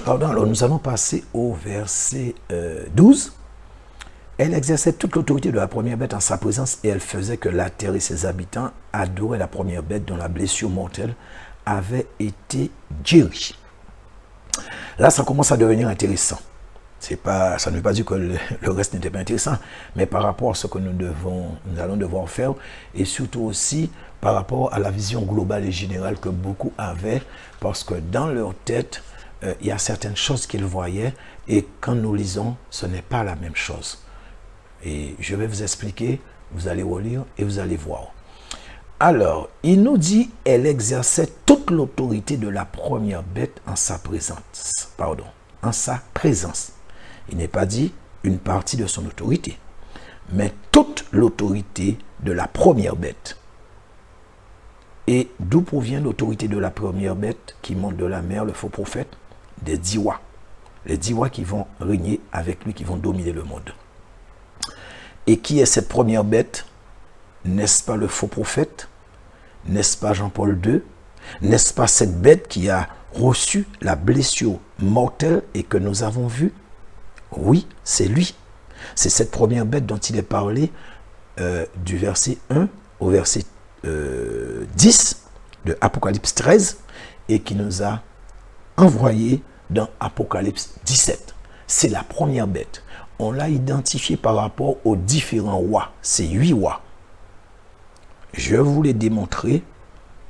Pardon, alors nous allons passer au verset 12. Elle exerçait toute l'autorité de la première bête en sa présence et elle faisait que la terre et ses habitants adoraient la première bête dont la blessure mortelle avait été guérie. Là, ça commence à devenir intéressant. Ça ne veut pas dire que le reste n'était pas intéressant, mais par rapport à ce que nous allons devoir faire, et surtout aussi par rapport à la vision globale et générale que beaucoup avaient, parce que dans leur tête, il y a certaines choses qu'ils voyaient, et quand nous lisons, ce n'est pas la même chose. Et je vais vous expliquer, vous allez relire et vous allez voir. Alors, il nous dit, elle exerçait toute l'autorité de la première bête en sa présence. Pardon, en sa présence. Il n'est pas dit une partie de son autorité, mais toute l'autorité de la première bête. Et d'où provient l'autorité de la première bête qui monte de la mer, le faux prophète? Des Diwa. Les Diwa qui vont régner avec lui, qui vont dominer le monde. Et qui est cette première bête? N'est-ce pas le faux prophète? N'est-ce pas Jean-Paul II? N'est-ce pas cette bête qui a reçu la blessure mortelle et que nous avons vue? Oui, c'est lui. C'est cette première bête dont il est parlé du verset 1 au verset 10 de Apocalypse 13 et qui nous a envoyé dans Apocalypse 17. C'est la première bête. On l'a identifié par rapport aux différents rois. C'est 8 rois. Je vous l'ai démontré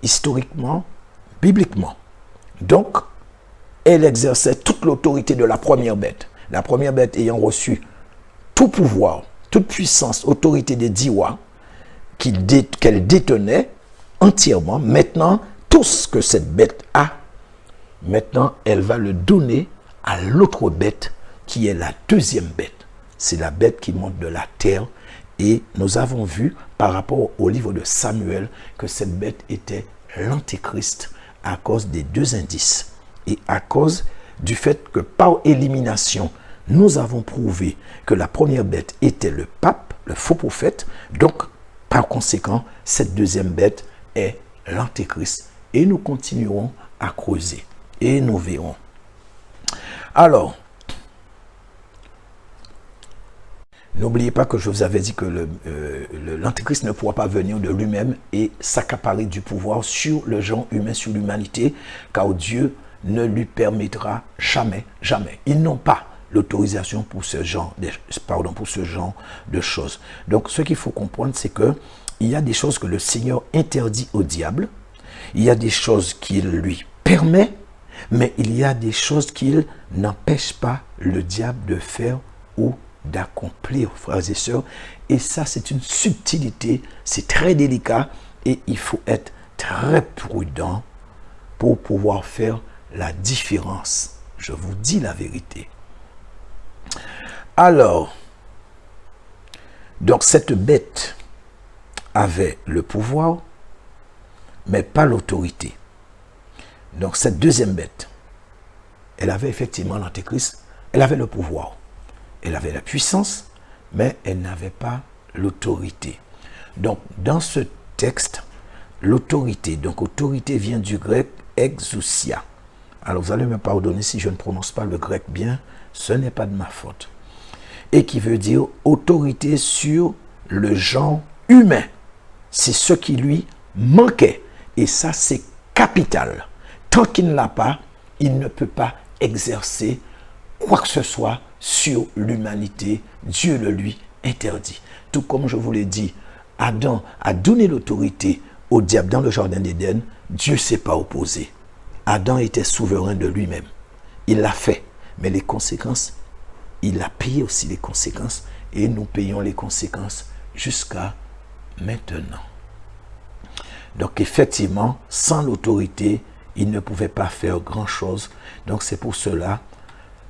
historiquement, bibliquement. Donc, elle exerçait toute l'autorité de la première bête. La première bête ayant reçu tout pouvoir, toute puissance, autorité des 10 rois qu'elle détenait entièrement. Maintenant, tout ce que cette bête a, maintenant, elle va le donner à l'autre bête qui est la deuxième bête. C'est la bête qui monte de la terre. Et nous avons vu par rapport au livre de Samuel que cette bête était l'antéchrist à cause des 2 indices. Et à cause du fait que par élimination, nous avons prouvé que la première bête était le pape, le faux prophète. Donc, par conséquent, cette deuxième bête est l'antéchrist. Et nous continuerons à creuser. Et nous verrons. Alors, n'oubliez pas que je vous avais dit que l'antéchrist ne pourra pas venir de lui-même et s'accaparer du pouvoir sur le genre humain, sur l'humanité, car Dieu ne lui permettra jamais, jamais. Ils n'ont pas l'autorisation pour ce genre de choses. Donc, ce qu'il faut comprendre, c'est que il y a des choses que le Seigneur interdit au diable, il y a des choses qu'il lui permet, mais il y a des choses qu'il n'empêche pas le diable de faire ou d'accomplir, frères et sœurs. Et ça, c'est une subtilité, c'est très délicat et il faut être très prudent pour pouvoir faire la différence. Je vous dis la vérité. Alors, donc cette bête avait le pouvoir, mais pas l'autorité. Donc cette deuxième bête, elle avait effectivement l'antéchrist, elle avait le pouvoir, elle avait la puissance, mais elle n'avait pas l'autorité. Donc dans ce texte, l'autorité, donc autorité vient du grec exousia. Alors vous allez me pardonner si je ne prononce pas le grec bien, ce n'est pas de ma faute. Et qui veut dire autorité sur le genre humain. C'est ce qui lui manquait. Et ça, c'est capital. Tant qu'il ne l'a pas, il ne peut pas exercer quoi que ce soit sur l'humanité. Dieu le lui interdit. Tout comme je vous l'ai dit, Adam a donné l'autorité au diable dans le jardin d'Éden. Dieu ne s'est pas opposé. Adam était souverain de lui-même. Il l'a fait. Mais les conséquences, il a payé aussi les conséquences. Et nous payons les conséquences jusqu'à maintenant. Donc effectivement, sans l'autorité, il ne pouvait pas faire grand-chose. Donc c'est pour cela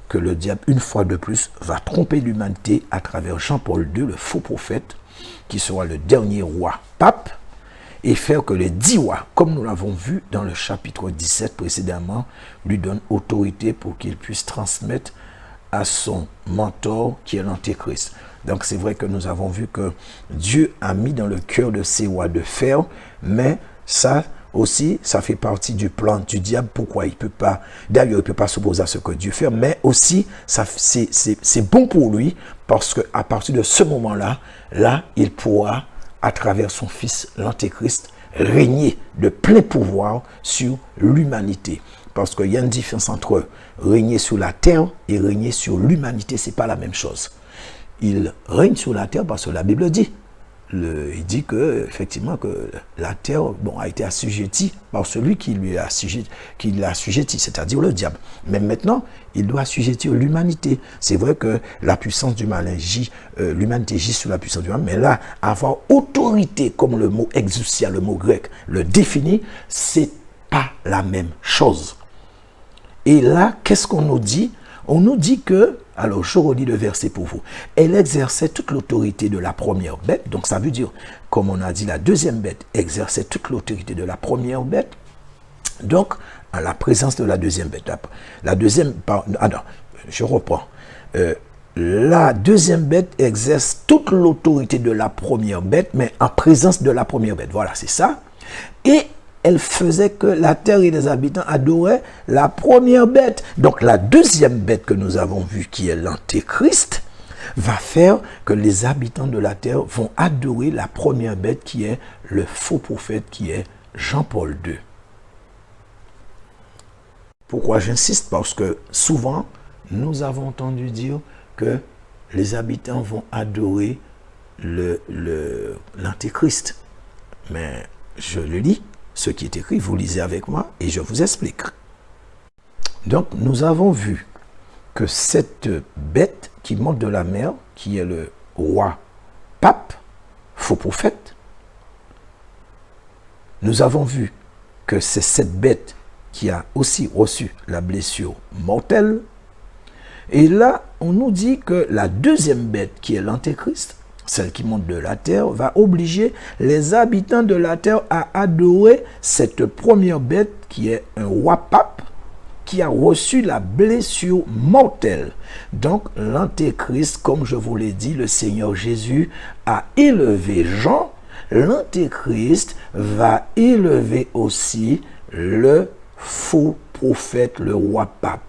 que le diable, une fois de plus, va tromper l'humanité à travers Jean-Paul II, le faux prophète, qui sera le dernier roi pape, et faire que les 10 rois, comme nous l'avons vu dans le chapitre 17 précédemment, lui donnent autorité pour qu'il puisse transmettre à son mentor qui est l'antéchrist. Donc c'est vrai que nous avons vu que Dieu a mis dans le cœur de ces rois de faire, mais ça, aussi, ça fait partie du plan du diable. Pourquoi il peut pas, d'ailleurs, il peut pas s'opposer à ce que Dieu fait, mais aussi, c'est bon pour lui, parce qu'à partir de ce moment-là, il pourra, à travers son fils, l'Antéchrist, régner de plein pouvoir sur l'humanité. Parce qu'il y a une différence entre régner sur la terre et régner sur l'humanité, c'est pas la même chose. Il règne sur la terre parce que la Bible dit, il dit que effectivement que la terre a été assujettie par celui qui l'a assujetti, c'est-à-dire le diable. Mais maintenant, il doit assujettir l'humanité. C'est vrai que la puissance du malin l'humanité gît sous la puissance du mal, mais là, avoir autorité, comme le mot exousia, le mot grec, le définit, c'est pas la même chose. Et là, qu'est-ce qu'on nous dit? On nous dit que, alors je relis le verset pour vous, elle exerçait toute l'autorité de la première bête, donc ça veut dire, comme on a dit, la deuxième bête exerçait toute l'autorité de la première bête, donc à la présence de la deuxième bête. Je reprends. La deuxième bête exerce toute l'autorité de la première bête, mais en présence de la première bête. Voilà, c'est ça. Et elle faisait que la terre et les habitants adoraient la première bête. Donc la deuxième bête que nous avons vue, qui est l'Antéchrist, va faire que les habitants de la terre vont adorer la première bête, qui est le faux prophète, qui est Jean-Paul II. Pourquoi j'insiste? Parce que souvent, nous avons entendu dire que les habitants vont adorer l'Antéchrist. Mais je le lis. Ce qui est écrit, vous lisez avec moi et je vous explique. Donc, nous avons vu que cette bête qui monte de la mer, qui est le roi pape, faux prophète, nous avons vu que c'est cette bête qui a aussi reçu la blessure mortelle. Et là, on nous dit que la deuxième bête, qui est l'Antéchrist, celle qui monte de la terre, va obliger les habitants de la terre à adorer cette première bête qui est un roi pape qui a reçu la blessure mortelle. Donc l'Antéchrist, comme je vous l'ai dit, le Seigneur Jésus a élevé Jean. L'Antéchrist va élever aussi le faux prophète, le roi pape.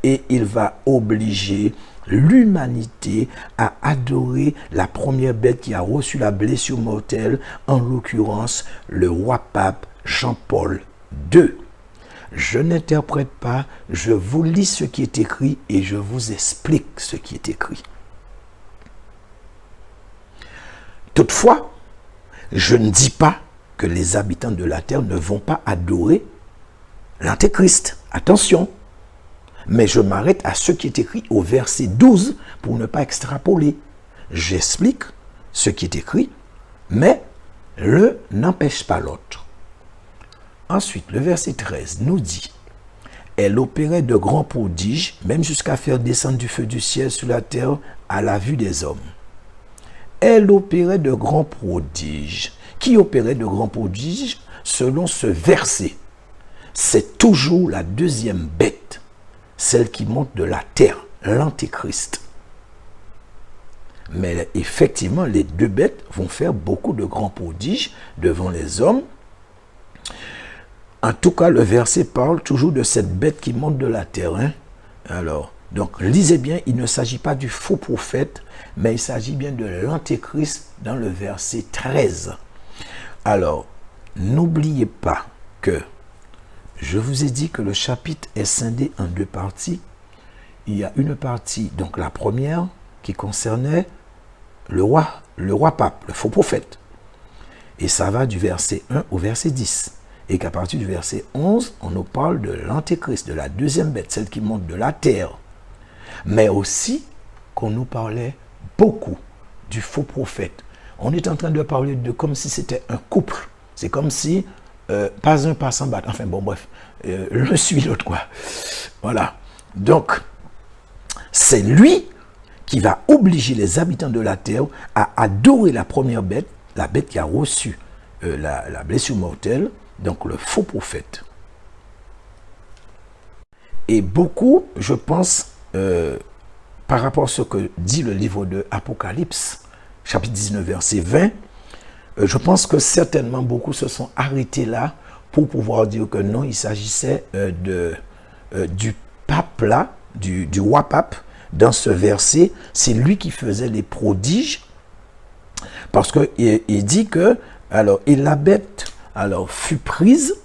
Et il va obliger l'humanité à adorer la première bête qui a reçu la blessure mortelle, en l'occurrence le roi pape Jean-Paul II. Je n'interprète pas, je vous lis ce qui est écrit et je vous explique ce qui est écrit. Toutefois, je ne dis pas que les habitants de la terre ne vont pas adorer l'Antéchrist. Attention! Mais je m'arrête à ce qui est écrit au verset 12 pour ne pas extrapoler. J'explique ce qui est écrit, mais l'un n'empêche pas l'autre. Ensuite, le verset 13 nous dit « Elle opérait de grands prodiges, même jusqu'à faire descendre du feu du ciel sur la terre à la vue des hommes. » Elle opérait de grands prodiges. Qui opérait de grands prodiges? Selon ce verset, c'est toujours la deuxième bête, celle qui monte de la terre, l'Antéchrist. Mais effectivement, les deux bêtes vont faire beaucoup de grands prodiges devant les hommes. En tout cas, le verset parle toujours de cette bête qui monte de la terre. Alors, donc, lisez bien, il ne s'agit pas du faux prophète, mais il s'agit bien de l'Antéchrist dans le verset 13. Alors, n'oubliez pas que je vous ai dit que le chapitre est scindé en deux parties. Il y a une partie, donc la première, qui concernait le roi pape, le faux prophète. Et ça va du verset 1 au verset 10. Et qu'à partir du verset 11, on nous parle de l'Antéchrist, de la deuxième bête, celle qui monte de la terre. Mais aussi qu'on nous parlait beaucoup du faux prophète. On est en train de parler de comme si c'était un couple. C'est comme si pas un pas sans battre. Enfin bon, bref, l'un suit l'autre, quoi. Voilà. Donc, c'est lui qui va obliger les habitants de la terre à adorer la première bête, la bête qui a reçu la blessure mortelle, donc le faux prophète. Et beaucoup, je pense, par rapport à ce que dit le livre de Apocalypse, chapitre 19, verset 20, je pense que certainement beaucoup se sont arrêtés là pour pouvoir dire que non, il s'agissait du pape là, du roi pape. Dans ce verset, c'est lui qui faisait les prodiges, parce qu'il dit que, alors, et la bête, alors, fut prise,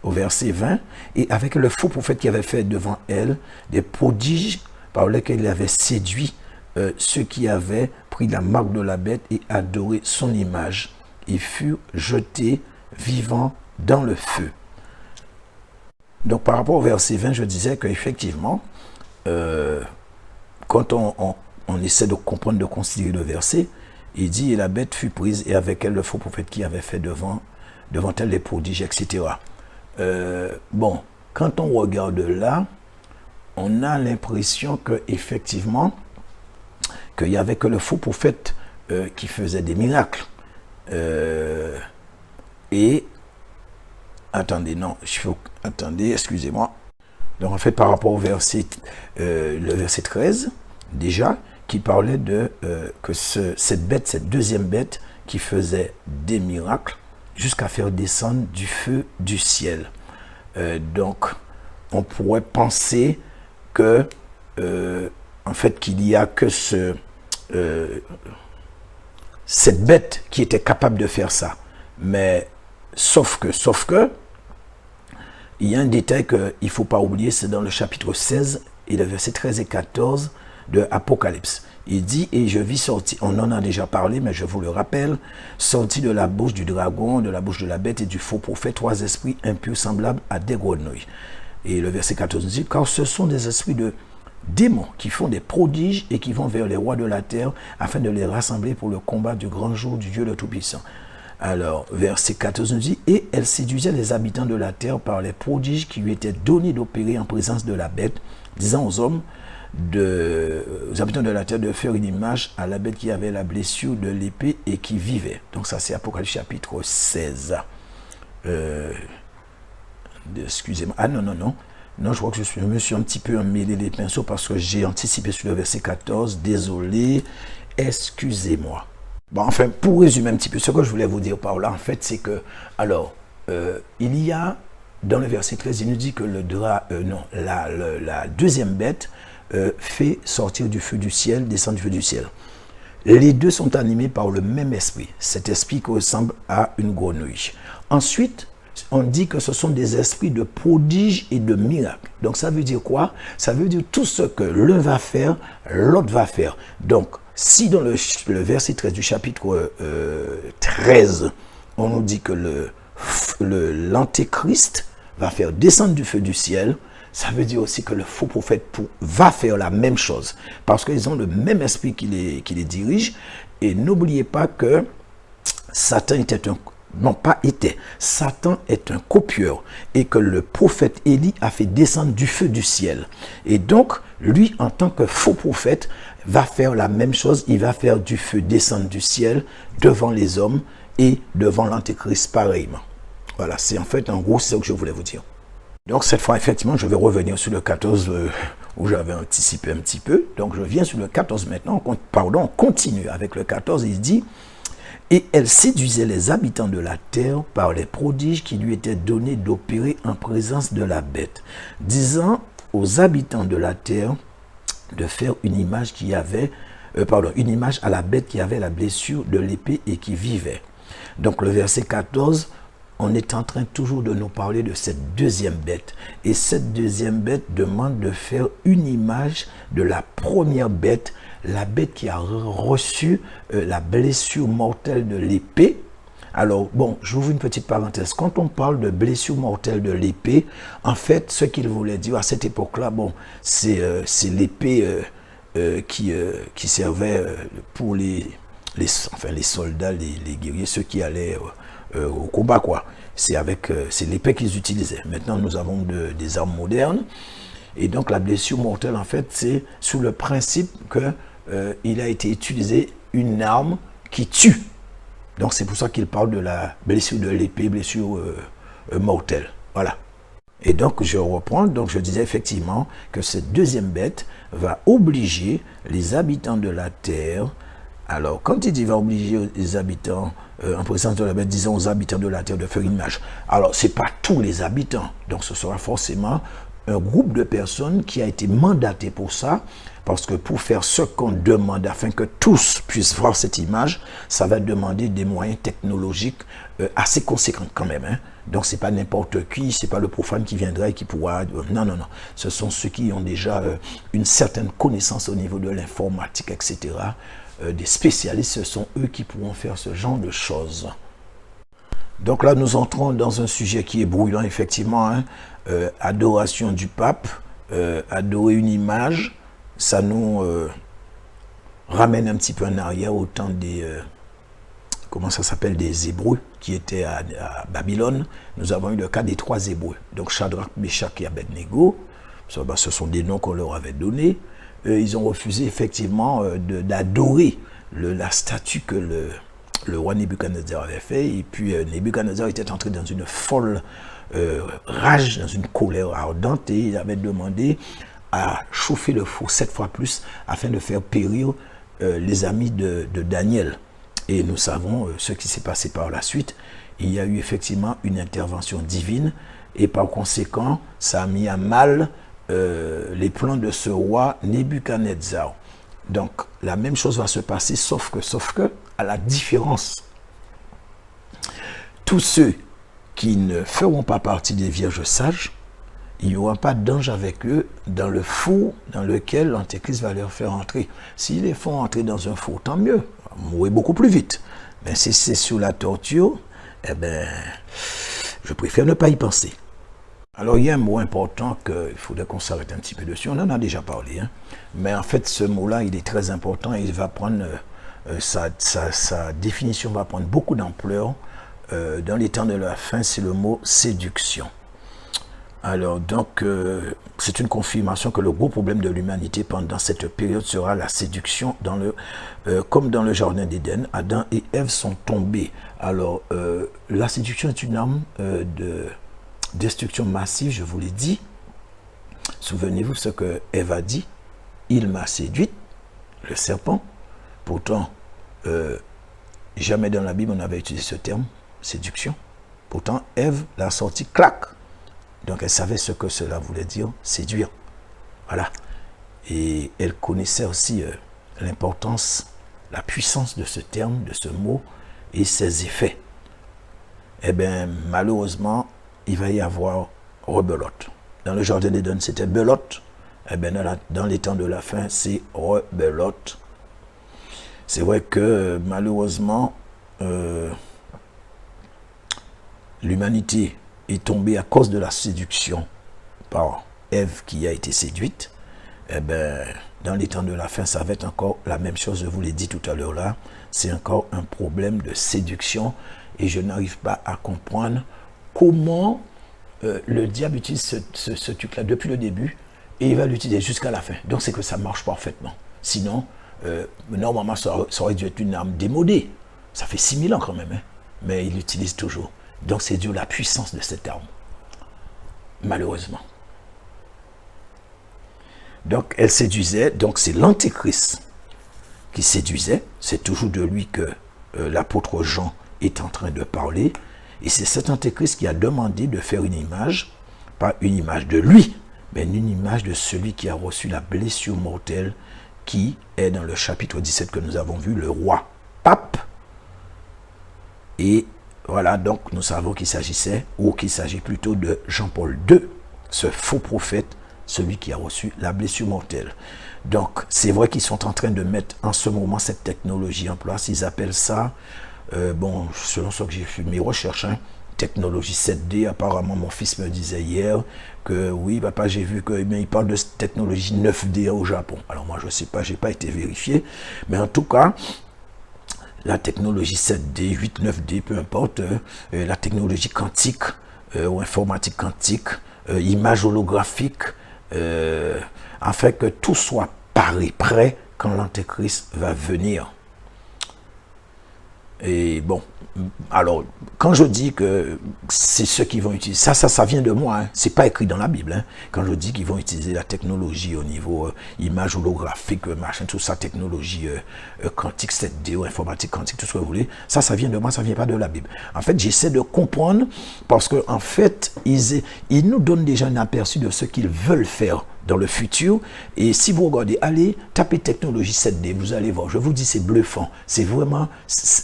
au verset 20, et avec le faux prophète qui avait fait devant elle des prodiges par lesquels il avait séduit ceux qui avaient pris la marque de la bête et adoré son image. Il fut jeté vivant dans le feu. Donc par rapport au verset 20, je disais qu'effectivement, quand on essaie de comprendre, de considérer le verset, il dit, et la bête fut prise, et avec elle le faux prophète qui avait fait devant elle les prodiges, etc. Bon, quand on regarde là, on a l'impression qu'effectivement, qu'il n'y avait que le faux prophète qui faisait des miracles. Et, attendez, excusez-moi. Donc en fait, par rapport au verset, le verset 13, déjà, qui parlait de que cette deuxième bête qui faisait des miracles jusqu'à faire descendre du feu du ciel. Donc, on pourrait penser que, en fait, qu'il n'y a que cette bête qui était capable de faire ça. Mais, sauf que, il y a un détail qu'il ne faut pas oublier, c'est dans le chapitre 16 et le verset 13 et 14 de Apocalypse. Il dit, et je vis sortir, on en a déjà parlé, mais je vous le rappelle, sorti de la bouche du dragon, de la bouche de la bête et du faux prophète, 3 esprits impurs semblables à des grenouilles. Et le verset 14 dit, car ce sont des esprits de démons qui font des prodiges et qui vont vers les rois de la terre afin de les rassembler pour le combat du grand jour du Dieu le Tout-Puissant. Alors, verset 14 nous dit, et elle séduisait les habitants de la terre par les prodiges qui lui étaient donnés d'opérer en présence de la bête, disant aux hommes, aux habitants de la terre de faire une image à la bête qui avait la blessure de l'épée et qui vivait. Donc ça c'est Apocalypse chapitre 16. Excusez-moi. Ah non, je crois que je me suis un petit peu emmêlé les pinceaux parce que j'ai anticipé sur le verset 14. Désolé, excusez-moi. Bon, enfin, pour résumer un petit peu, ce que je voulais vous dire par là, en fait, c'est que, alors, il y a, dans le verset 13, il nous dit que la deuxième bête fait sortir du feu du ciel, descendre du feu du ciel. Les deux sont animés par le même esprit. Cet esprit qui ressemble à une grenouille. Ensuite, on dit que ce sont des esprits de prodiges et de miracles. Donc ça veut dire quoi? Ça veut dire tout ce que l'un va faire, l'autre va faire. Donc, si dans le verset 13 du chapitre 13, on nous dit que l'antéchrist va faire descendre du feu du ciel, ça veut dire aussi que le faux prophète va faire la même chose. Parce qu'ils ont le même esprit qui les dirige. Et n'oubliez pas que Satan Satan est un copieur. Et que le prophète Élie a fait descendre du feu du ciel. Et donc, lui, en tant que faux prophète, va faire la même chose. Il va faire du feu descendre du ciel devant les hommes et devant l'antéchrist pareillement. Voilà, c'est en fait, en gros, c'est ce que je voulais vous dire. Donc cette fois, effectivement, je vais revenir sur le 14 où j'avais anticipé un petit peu. Donc je viens sur le 14 maintenant. On continue avec le 14. Il dit, et elle séduisait les habitants de la terre par les prodiges qui lui étaient donnés d'opérer en présence de la bête, disant aux habitants de la terre de faire une image une image à la bête qui avait la blessure de l'épée et qui vivait. Donc le verset 14, on est en train toujours de nous parler de cette deuxième bête. Et cette deuxième bête demande de faire une image de la première bête, la bête qui a reçu la blessure mortelle de l'épée. Alors, bon, j'ouvre une petite parenthèse. Quand on parle de blessure mortelle de l'épée, en fait, ce qu'il voulait dire à cette époque-là, bon, c'est l'épée qui servait pour les soldats, les guerriers, ceux qui allaient au combat, quoi. C'est l'épée qu'ils utilisaient. Maintenant, nous avons des armes modernes. Et donc, la blessure mortelle, en fait, c'est sous le principe qu'il a été utilisé une arme qui tue. Donc, c'est pour ça qu'il parle de la blessure de l'épée, blessure mortelle. Voilà. Et donc, je reprends. Donc, je disais effectivement que cette deuxième bête va obliger les habitants de la terre Alors, quand il dit va obliger les habitants, en présence de la bête, disons aux habitants de la terre de faire une image. Alors, ce n'est pas tous les habitants. Donc, ce sera forcément un groupe de personnes qui a été mandaté pour ça. Parce que pour faire ce qu'on demande, afin que tous puissent voir cette image, ça va demander des moyens technologiques assez conséquents quand même. Hein. Donc, ce n'est pas n'importe qui, ce n'est pas le profane qui viendra et qui pourra... non, non, non. Ce sont ceux qui ont déjà une certaine connaissance au niveau de l'informatique, etc. Des spécialistes, ce sont eux qui pourront faire ce genre de choses. Donc là, nous entrons dans un sujet qui est brûlant, effectivement. Hein. Adoration du pape, adorer une image, ça nous ramène un petit peu en arrière au temps des... comment ça s'appelle, des Hébreux qui étaient à Babylone. Nous avons eu le cas des 3 Hébreux. Donc Shadrach, Meshach et Abednego. Ce sont des noms qu'on leur avait donnés. Ils ont refusé effectivement d'adorer la statue que le roi Nebuchadnezzar avait fait. Et puis Nebuchadnezzar était entré dans une folle rage, dans une colère ardente. Et il avait demandé à chauffer le four 7 fois plus afin de faire périr les amis de Daniel. Et nous savons ce qui s'est passé par la suite. Il y a eu effectivement une intervention divine et par conséquent, ça a mis à mal les plans de ce roi Nebuchadnezzar. Donc, la même chose va se passer, sauf que, à la différence, tous ceux qui ne feront pas partie des vierges sages, il n'y aura pas d'ange avec eux dans le four dans lequel l'Antéchrist va leur faire entrer. S'ils les font entrer dans un four, tant mieux, mourir beaucoup plus vite. Mais si c'est sous la torture, eh bien, je préfère ne pas y penser. Alors, il y a un mot important qu'il faudrait qu'on s'arrête un petit peu dessus. On en a déjà parlé. Hein. Mais en fait, ce mot-là, il est très important et il va prendre, sa définition va prendre beaucoup d'ampleur. Dans les temps de la fin, c'est le mot séduction. Alors, donc, c'est une confirmation que le gros problème de l'humanité pendant cette période sera la séduction. Comme dans le jardin d'Éden, Adam et Ève sont tombés. Alors, la séduction est une arme de destruction massive, je vous l'ai dit. Souvenez-vous ce que Ève a dit. Il m'a séduite, le serpent. Pourtant, jamais dans la Bible on avait utilisé ce terme, séduction. Pourtant, Ève l'a sorti, clac. Donc, elle savait ce que cela voulait dire, séduire. Voilà. Et elle connaissait aussi l'importance, la puissance de ce terme, de ce mot et ses effets. Eh bien, malheureusement, il va y avoir rebelote. Dans le jardin d'Éden, c'était belote. Eh bien, dans les temps de la fin, c'est rebelote. C'est vrai que, malheureusement, l'humanité est tombée à cause de la séduction par Ève qui a été séduite. Eh bien, dans les temps de la fin, ça va être encore la même chose, je vous l'ai dit tout à l'heure là. C'est encore un problème de séduction et je n'arrive pas à comprendre comment le diable utilise ce truc-là depuis le début et il va l'utiliser jusqu'à la fin. Donc, c'est que ça marche parfaitement. Sinon, normalement, ça aurait dû être une arme démodée. Ça fait 6000 ans quand même, hein? Mais il l'utilise toujours. Donc, c'est dû à la puissance de cette arme. Malheureusement. Donc, elle séduisait. Donc, c'est l'Antéchrist qui séduisait. C'est toujours de lui que l'apôtre Jean est en train de parler. Et c'est cet Antéchrist qui a demandé de faire une image, pas une image de lui, mais une image de celui qui a reçu la blessure mortelle qui est dans le chapitre 17 que nous avons vu, le roi pape. Et voilà, donc nous savons qu'il s'agissait, ou qu'il s'agit plutôt de Jean-Paul II, ce faux prophète, celui qui a reçu la blessure mortelle. Donc, c'est vrai qu'ils sont en train de mettre en ce moment cette technologie en place. Ils appellent ça, bon, selon ce que j'ai fait mes recherches, hein, technologie 7D. Apparemment, mon fils me disait hier que oui, papa, j'ai vu qu'il parle de technologie 9D au Japon. Alors moi, je ne sais pas, je n'ai pas été vérifié. Mais en tout cas, la technologie 7D, 8, 9D, peu importe, la technologie quantique ou informatique quantique, image holographique, afin que tout soit paré, prêt quand l'Antéchrist va venir. Et bon, Alors, quand je dis que c'est ceux qui vont utiliser, ça vient de moi, hein. C'est pas écrit dans la Bible, hein. Quand je dis qu'ils vont utiliser la technologie au niveau image holographique, machin, tout ça, technologie quantique, 7D, ou informatique quantique, tout ce que vous voulez, ça vient de moi, ça vient pas de la Bible. En fait, j'essaie de comprendre parce que en fait, ils nous donnent déjà un aperçu de ce qu'ils veulent faire dans le futur. Et si vous regardez, allez taper technologie 7D, vous allez voir, je vous dis, c'est bluffant. C'est vraiment,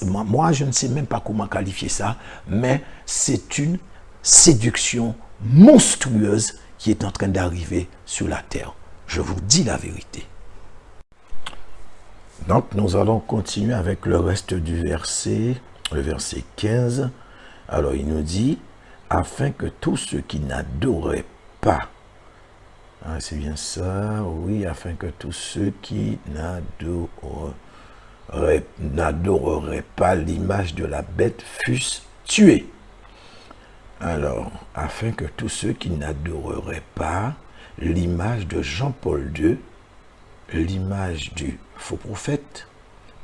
moi je ne sais même pas comment qualifier ça, mais c'est une séduction monstrueuse qui est en train d'arriver sur la terre. Je vous dis la vérité. Donc nous allons continuer avec le reste du verset, le verset 15. Alors il nous dit, afin que tous ceux qui n'adoraient pas, ah, c'est bien ça, oui, afin que tous ceux qui n'adoreraient pas l'image de la bête fussent tués. Alors, afin que tous ceux qui n'adoreraient pas l'image de Jean-Paul II, l'image du faux prophète,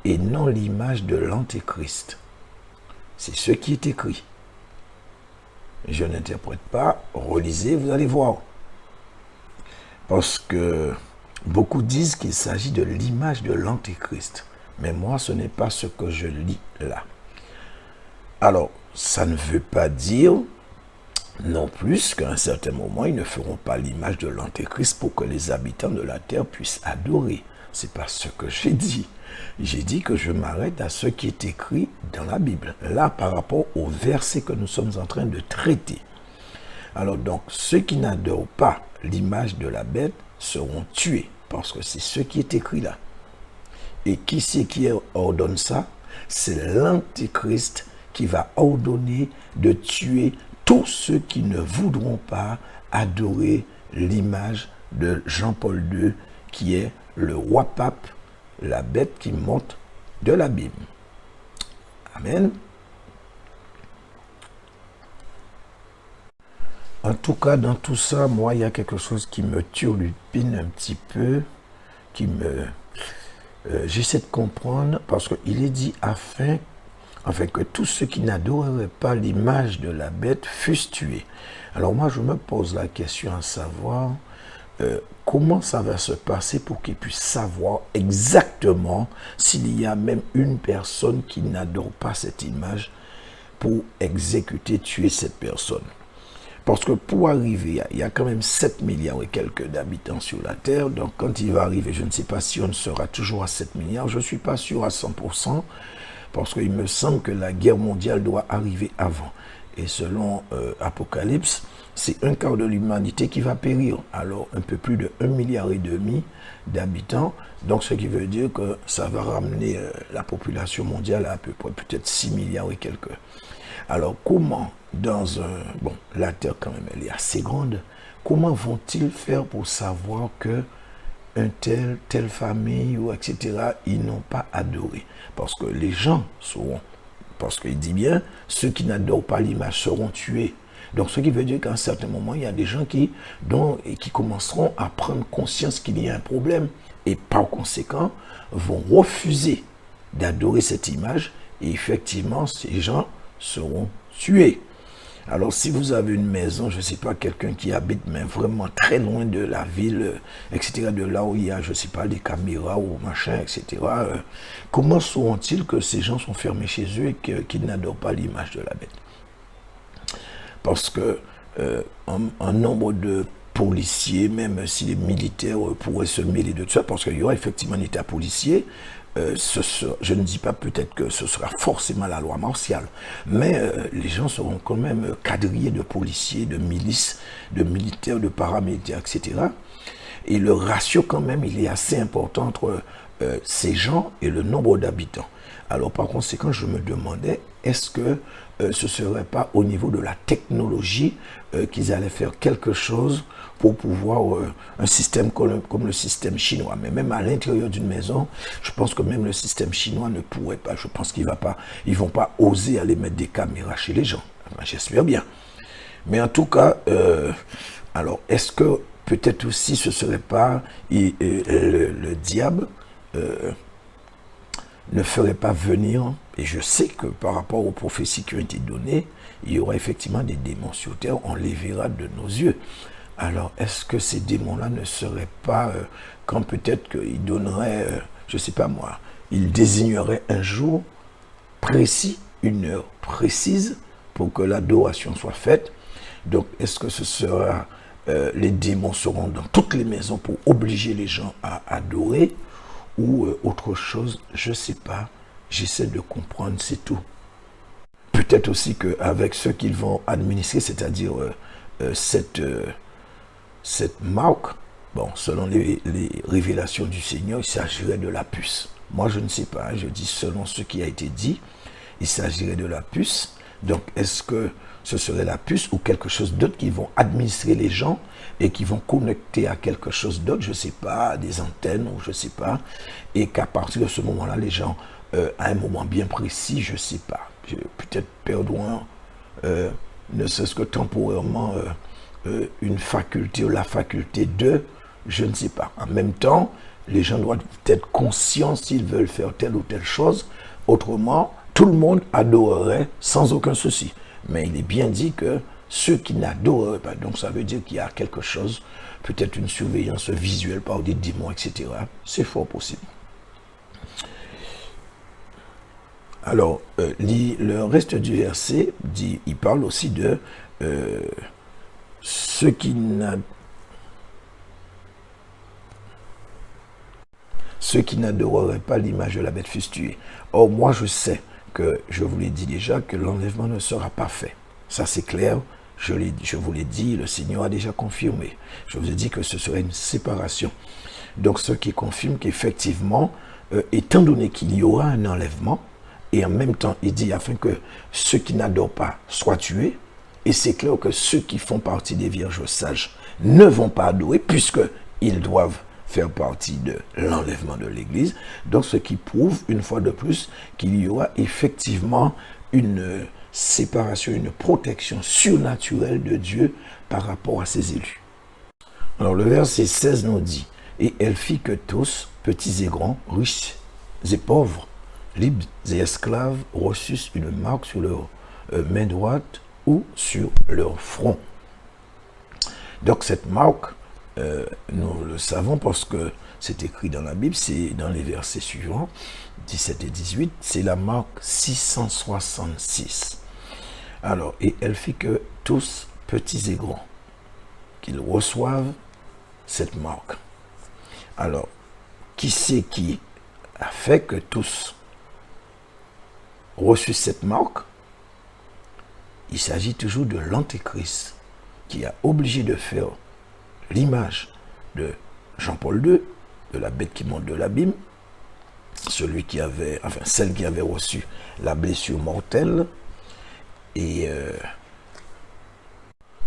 et non l'image de l'antéchrist. C'est ce qui est écrit. Je n'interprète pas, relisez, vous allez voir. Parce que beaucoup disent qu'il s'agit de l'image de l'antéchrist. Mais moi, ce n'est pas ce que je lis là. Alors, ça ne veut pas dire non plus qu'à un certain moment, ils ne feront pas l'image de l'antéchrist pour que les habitants de la terre puissent adorer. Ce n'est pas ce que j'ai dit. J'ai dit que je m'arrête à ce qui est écrit dans la Bible. Là, par rapport au verset que nous sommes en train de traiter. Alors donc, ceux qui n'adorent pas l'image de la bête seront tués, parce que c'est ce qui est écrit là. Et qui c'est qui ordonne ça? C'est l'antéchrist qui va ordonner de tuer tous ceux qui ne voudront pas adorer l'image de Jean-Paul II, qui est le roi pape, la bête qui monte de la Bible. Amen. En tout cas, dans tout ça, moi, il y a quelque chose qui me turlupine un petit peu, j'essaie de comprendre, parce qu'il est dit afin que tous ceux qui n'adoreraient pas l'image de la bête fussent tués. Alors moi, je me pose la question à savoir comment ça va se passer pour qu'ils puissent savoir exactement s'il y a même une personne qui n'adore pas cette image pour exécuter, tuer cette personne. Parce que pour arriver, il y a quand même 7 milliards et quelques d'habitants sur la Terre. Donc quand il va arriver, je ne sais pas si on sera toujours à 7 milliards. Je ne suis pas sûr à 100%, parce qu'il me semble que la guerre mondiale doit arriver avant. Et selon Apocalypse, c'est un quart de l'humanité qui va périr. Alors un peu plus de 1,5 milliard d'habitants. Donc ce qui veut dire que ça va ramener la population mondiale à peu près peut-être 6 milliards et quelques. Alors comment, la Terre quand même, elle est assez grande, comment vont-ils faire pour savoir que telle famille, ou etc., ils n'ont pas adoré? Parce que les gens seront, parce qu'il dit bien, ceux qui n'adorent pas l'image seront tués. Donc ce qui veut dire qu'à un certain moment, il y a des gens qui commenceront à prendre conscience qu'il y a un problème, et par conséquent, vont refuser d'adorer cette image, et effectivement, ces gens seront tués. Alors si vous avez une maison, je ne sais pas, quelqu'un qui habite mais vraiment très loin de la ville, etc., de là où il y a, je ne sais pas, des caméras ou machin, etc., comment sauront-ils que ces gens sont fermés chez eux et qu'ils n'adorent pas l'image de la bête? Parce que un nombre de policiers, même si les militaires pourraient se mêler de tout ça, parce qu'il y aura effectivement un état policier, je ne dis pas peut-être que ce sera forcément la loi martiale, mais les gens seront quand même quadrillés de policiers, de milices, de militaires, de paramilitaires, etc. Et le ratio quand même, il est assez important entre ces gens et le nombre d'habitants. Alors par conséquent, je me demandais, est-ce que ce ne serait pas au niveau de la technologie qu'ils allaient faire quelque chose pour pouvoir, un système comme le système chinois. Mais même à l'intérieur d'une maison, je pense que même le système chinois ne pourrait pas, je pense qu'ils ne vont pas oser aller mettre des caméras chez les gens. Enfin, j'espère bien. Mais en tout cas, alors est-ce que peut-être aussi ce ne serait pas le diable ne ferait pas venir, et je sais que par rapport aux prophéties qui ont été données, il y aura effectivement des démons sur terre, on les verra de nos yeux. Alors, est-ce que ces démons-là ne seraient pas, quand peut-être qu'ils donneraient, je ne sais pas moi, ils désigneraient un jour précis, une heure précise, pour que l'adoration soit faite. Donc, est-ce que ce sera, les démons seront dans toutes les maisons pour obliger les gens à adorer, ou autre chose, je ne sais pas, j'essaie de comprendre, c'est tout. Peut-être aussi qu'avec ceux qu'ils vont administrer, c'est-à-dire cette marque, bon, selon les révélations du Seigneur, il s'agirait de la puce. Moi, je ne sais pas, je dis selon ce qui a été dit, il s'agirait de la puce. Donc, est-ce que ce serait la puce ou quelque chose d'autre qui vont administrer les gens et qui vont connecter à quelque chose d'autre, je ne sais pas, des antennes ou je ne sais pas, et qu'à partir de ce moment-là, les gens, à un moment bien précis, je ne sais pas, peut-être perdront, ne serait-ce que temporairement, une faculté ou la faculté de, je ne sais pas. En même temps, les gens doivent être conscients s'ils veulent faire telle ou telle chose, autrement, tout le monde adorerait sans aucun souci. Mais il est bien dit que ceux qui n'adoreraient pas, donc ça veut dire qu'il y a quelque chose, peut-être une surveillance visuelle par des démons, etc. C'est fort possible. Alors, le reste du verset, dit, il parle aussi de ceux qui n'adoreraient pas l'image de la bête fût tuée. Or, moi, je sais que, je vous l'ai dit déjà, que l'enlèvement ne sera pas fait. Ça, c'est clair. Je vous l'ai dit, le Seigneur a déjà confirmé. Je vous ai dit que ce serait une séparation. Donc, ce qui confirme qu'effectivement, étant donné qu'il y aura un enlèvement, et en même temps, il dit afin que ceux qui n'adorent pas soient tués, et c'est clair que ceux qui font partie des vierges sages ne vont pas adorer, puisqu'ils doivent faire partie de l'enlèvement de l'Église. Donc, ce qui prouve, une fois de plus, qu'il y aura effectivement une séparation, une protection surnaturelle de Dieu par rapport à ses élus. Alors, le verset 16 nous dit, « Et elle fit que tous, petits et grands, riches et pauvres, libres et esclaves, reçussent une marque sur leur main droite ou sur leur front. » Donc, cette marque, nous le savons parce que c'est écrit dans la Bible, c'est dans les versets suivants, 17 et 18, c'est la marque 666. Alors, et elle fit que tous, petits et grands, qu'ils reçoivent cette marque. Alors, qui c'est qui a fait que tous reçussent cette marque? Il s'agit toujours de l'Antéchrist qui a obligé de faire l'image de Jean-Paul II, de la bête qui monte de l'abîme, celle qui avait reçu la blessure mortelle, et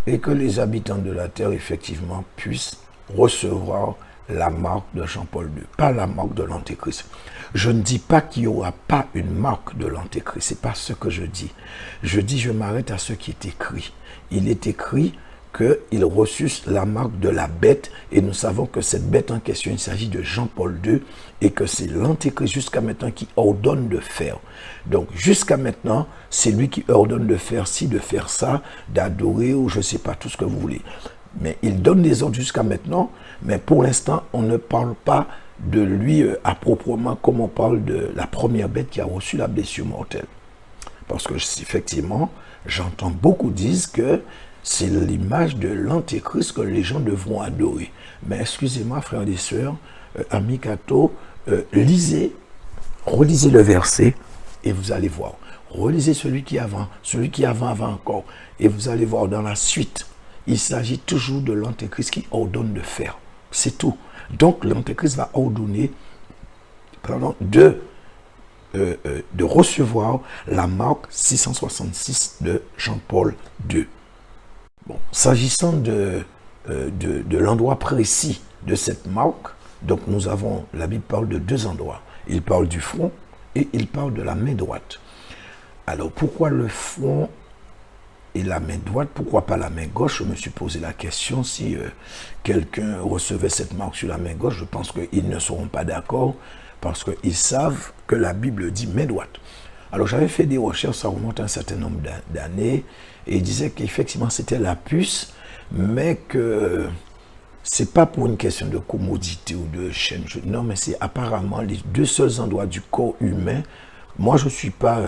que les habitants de la terre, effectivement, puissent recevoir la marque de Jean-Paul II, pas la marque de l'Antéchrist. Je ne dis pas qu'il n'y aura pas une marque de l'Antéchrist, ce n'est pas ce que je dis. Je m'arrête à ce qui est écrit. Il est écrit qu'ils reçussent la marque de la bête, et nous savons que cette bête en question, il s'agit de Jean-Paul II, et que c'est l'Antéchrist jusqu'à maintenant qui ordonne de faire. Donc jusqu'à maintenant, c'est lui qui ordonne de faire ci, de faire ça, d'adorer, ou je ne sais pas, tout ce que vous voulez. Mais il donne des ordres jusqu'à maintenant, mais pour l'instant, on ne parle pas de lui à proprement comme on parle de la première bête qui a reçu la blessure mortelle. Parce que effectivement, j'entends beaucoup dire que c'est l'image de l'Antéchrist que les gens devront adorer. Mais excusez-moi, frères et sœurs, amis cathos, relisez le verset et vous allez voir. Relisez celui qui avant encore, et vous allez voir dans la suite. Il s'agit toujours de l'Antéchrist qui ordonne de faire. C'est tout. Donc l'Antéchrist va ordonner de recevoir la marque 666 de Jean-Paul II. Bon, s'agissant de l'endroit précis de cette marque, donc nous avons, la Bible parle de deux endroits. Il parle du front et il parle de la main droite. Alors pourquoi le front et la main droite, pourquoi pas la main gauche? Je me suis posé la question si quelqu'un recevait cette marque sur la main gauche. Je pense qu'ils ne seront pas d'accord parce qu'ils savent que la Bible dit main droite. Alors j'avais fait des recherches, ça remonte à un certain nombre d'années, et il disait qu'effectivement c'était la puce, mais que c'est pas pour une question de commodité ou de chaîne. Non, mais c'est apparemment les deux seuls endroits du corps humain. Moi, je suis pas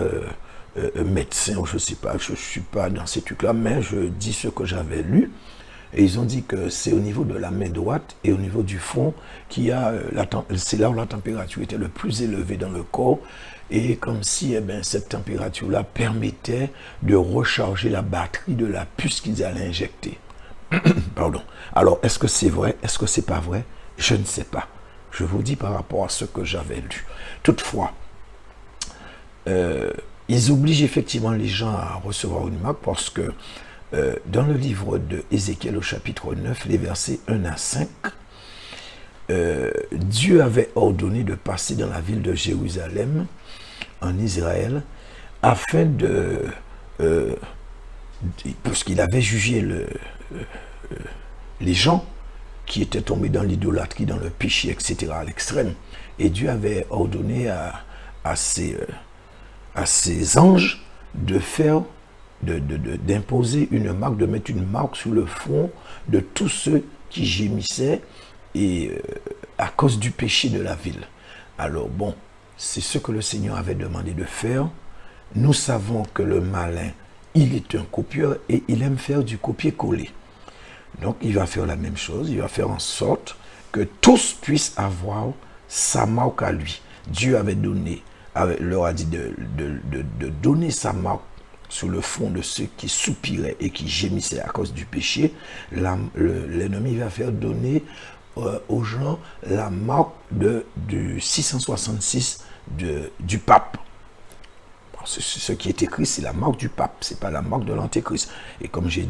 médecin, ou je sais pas, je suis pas dans ces trucs-là, mais je dis ce que j'avais lu. Et ils ont dit que c'est au niveau de la main droite et au niveau du front qu'il y a c'est là où la température était le plus élevée dans le corps. Et comme si cette température-là permettait de recharger la batterie de la puce qu'ils allaient injecter. Pardon. Alors, est-ce que c'est vrai? Est-ce que c'est pas vrai? Je ne sais pas. Je vous dis par rapport à ce que j'avais lu. Toutefois, ils obligent effectivement les gens à recevoir une marque parce que dans le livre de Ézéchiel au chapitre 9, les versets 1 à 5, Dieu avait ordonné de passer dans la ville de Jérusalem, en Israël, afin parce qu'il avait jugé les gens qui étaient tombés dans l'idolâtrie, dans le péché, etc., à l'extrême. Et Dieu avait ordonné à ses anges de faire d'imposer une marque, de mettre une marque sur le front de tous ceux qui gémissaient et à cause du péché de la ville. Alors bon, c'est ce que le Seigneur avait demandé de faire. Nous savons que le malin, il est un copieur et il aime faire du copier-coller. Donc il va faire la même chose, il va faire en sorte que tous puissent avoir sa marque à lui. Dieu leur a dit de donner sa marque sur le front de ceux qui soupiraient et qui gémissaient à cause du péché. L'ennemi va faire donner aux gens la marque du 666 du pape. Ce qui est écrit, c'est la marque du pape, c'est pas la marque de l'antéchrist. Et comme j'ai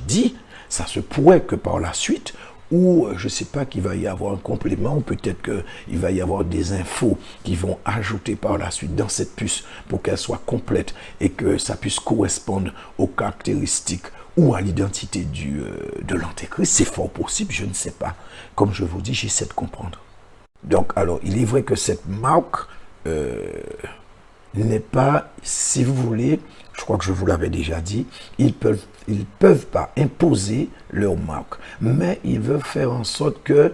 dit, ça se pourrait que par la suite, ou je ne sais pas qu'il va y avoir un complément, ou peut-être qu'il va y avoir des infos qui vont ajouter par la suite dans cette puce pour qu'elle soit complète et que ça puisse correspondre aux caractéristiques ou à l'identité de l'antéchrist. C'est fort possible, je ne sais pas. Comme je vous dis, j'essaie de comprendre. Donc, alors, il est vrai que cette marque n'est pas, si vous voulez, je crois que je vous l'avais déjà dit, ils peuvent pas imposer leur marque, mais ils veulent faire en sorte que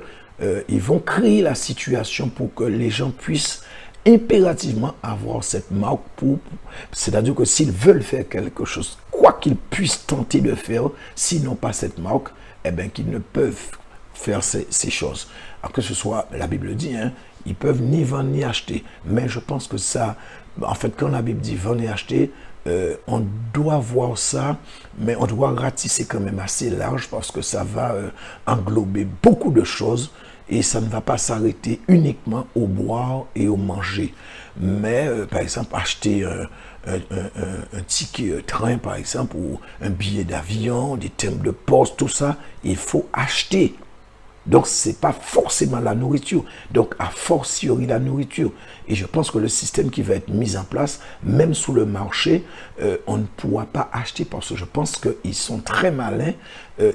ils vont créer la situation pour que les gens puissent impérativement avoir cette marque c'est-à-dire que s'ils veulent faire quelque chose, quoi qu'ils puissent tenter de faire, s'ils n'ont pas cette marque, eh bien qu'ils ne peuvent faire ces choses. Alors que ce soit, la Bible dit, ils peuvent ni vendre ni acheter, mais je pense que ça, en fait, quand la Bible dit vendre et acheter, on doit voir ça, mais on doit ratisser quand même assez large parce que ça va englober beaucoup de choses et ça ne va pas s'arrêter uniquement au boire et au manger. Mais par exemple, acheter un ticket train, par exemple, ou un billet d'avion, des timbres de poste, tout ça, il faut acheter. Donc, ce n'est pas forcément la nourriture. Donc, a fortiori la nourriture. Et je pense que le système qui va être mis en place, même sous le marché, on ne pourra pas acheter parce que je pense qu'ils sont très malins.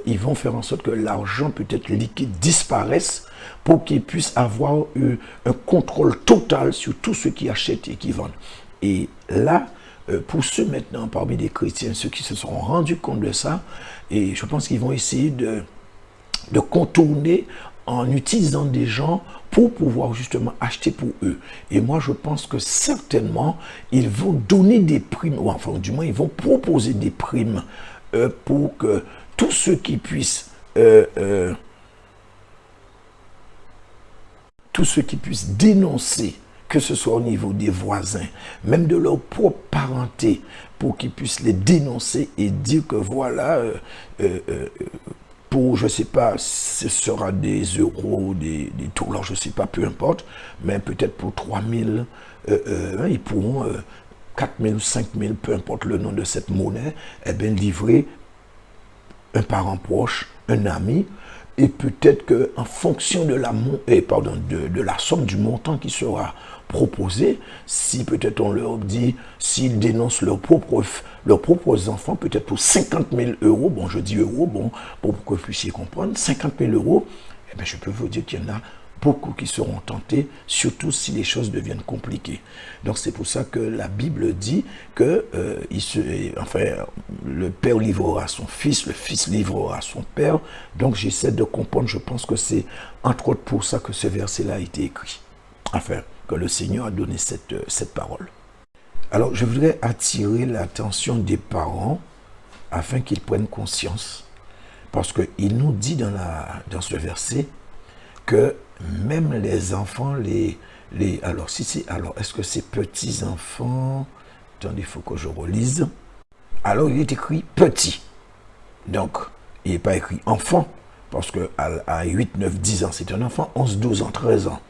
Ils vont faire en sorte que l'argent peut-être liquide disparaisse pour qu'ils puissent avoir un contrôle total sur tous ceux qui achètent et qui vendent. Et là, pour ceux maintenant parmi les chrétiens, ceux qui se seront rendus compte de ça, et je pense qu'ils vont essayer de contourner en utilisant des gens pour pouvoir justement acheter pour eux. Et moi, je pense que certainement, ils vont donner des primes, ou enfin, du moins, ils vont proposer des primes pour que tous ceux qui puissent dénoncer, que ce soit au niveau des voisins, même de leur propre parenté, pour qu'ils puissent les dénoncer et dire que voilà, pour, je ne sais pas, ce sera des euros, des dollars, je ne sais pas, peu importe, mais peut-être pour 3 000, ils pourront, 4 000 ou 5 000, peu importe le nom de cette monnaie, eh bien, livrer un parent proche, un ami, et peut-être qu'en fonction de la somme du montant qui sera proposé, si peut-être on leur dit, s'ils dénoncent leurs propres enfants, peut-être pour 50 000 euros, bon je dis euros, bon, pour que vous puissiez comprendre, 50 000 euros, eh bien je peux vous dire qu'il y en a beaucoup qui seront tentés, surtout si les choses deviennent compliquées. Donc c'est pour ça que la Bible dit que le père livrera son fils, le fils livrera son père. Donc j'essaie de comprendre, je pense que c'est entre autres pour ça que ce verset-là a été écrit. Enfin, que le Seigneur a donné cette parole. Alors je voudrais attirer l'attention des parents afin qu'ils prennent conscience. Parce qu'il nous dit dans ce verset que même les enfants, alors est-ce que c'est petits-enfants? Attendez, il faut que je relise. Alors, il est écrit petit. Donc, il n'est pas écrit enfant, parce qu'à 8, 9, 10 ans, c'est un enfant. 11, 12 ans, 13 ans,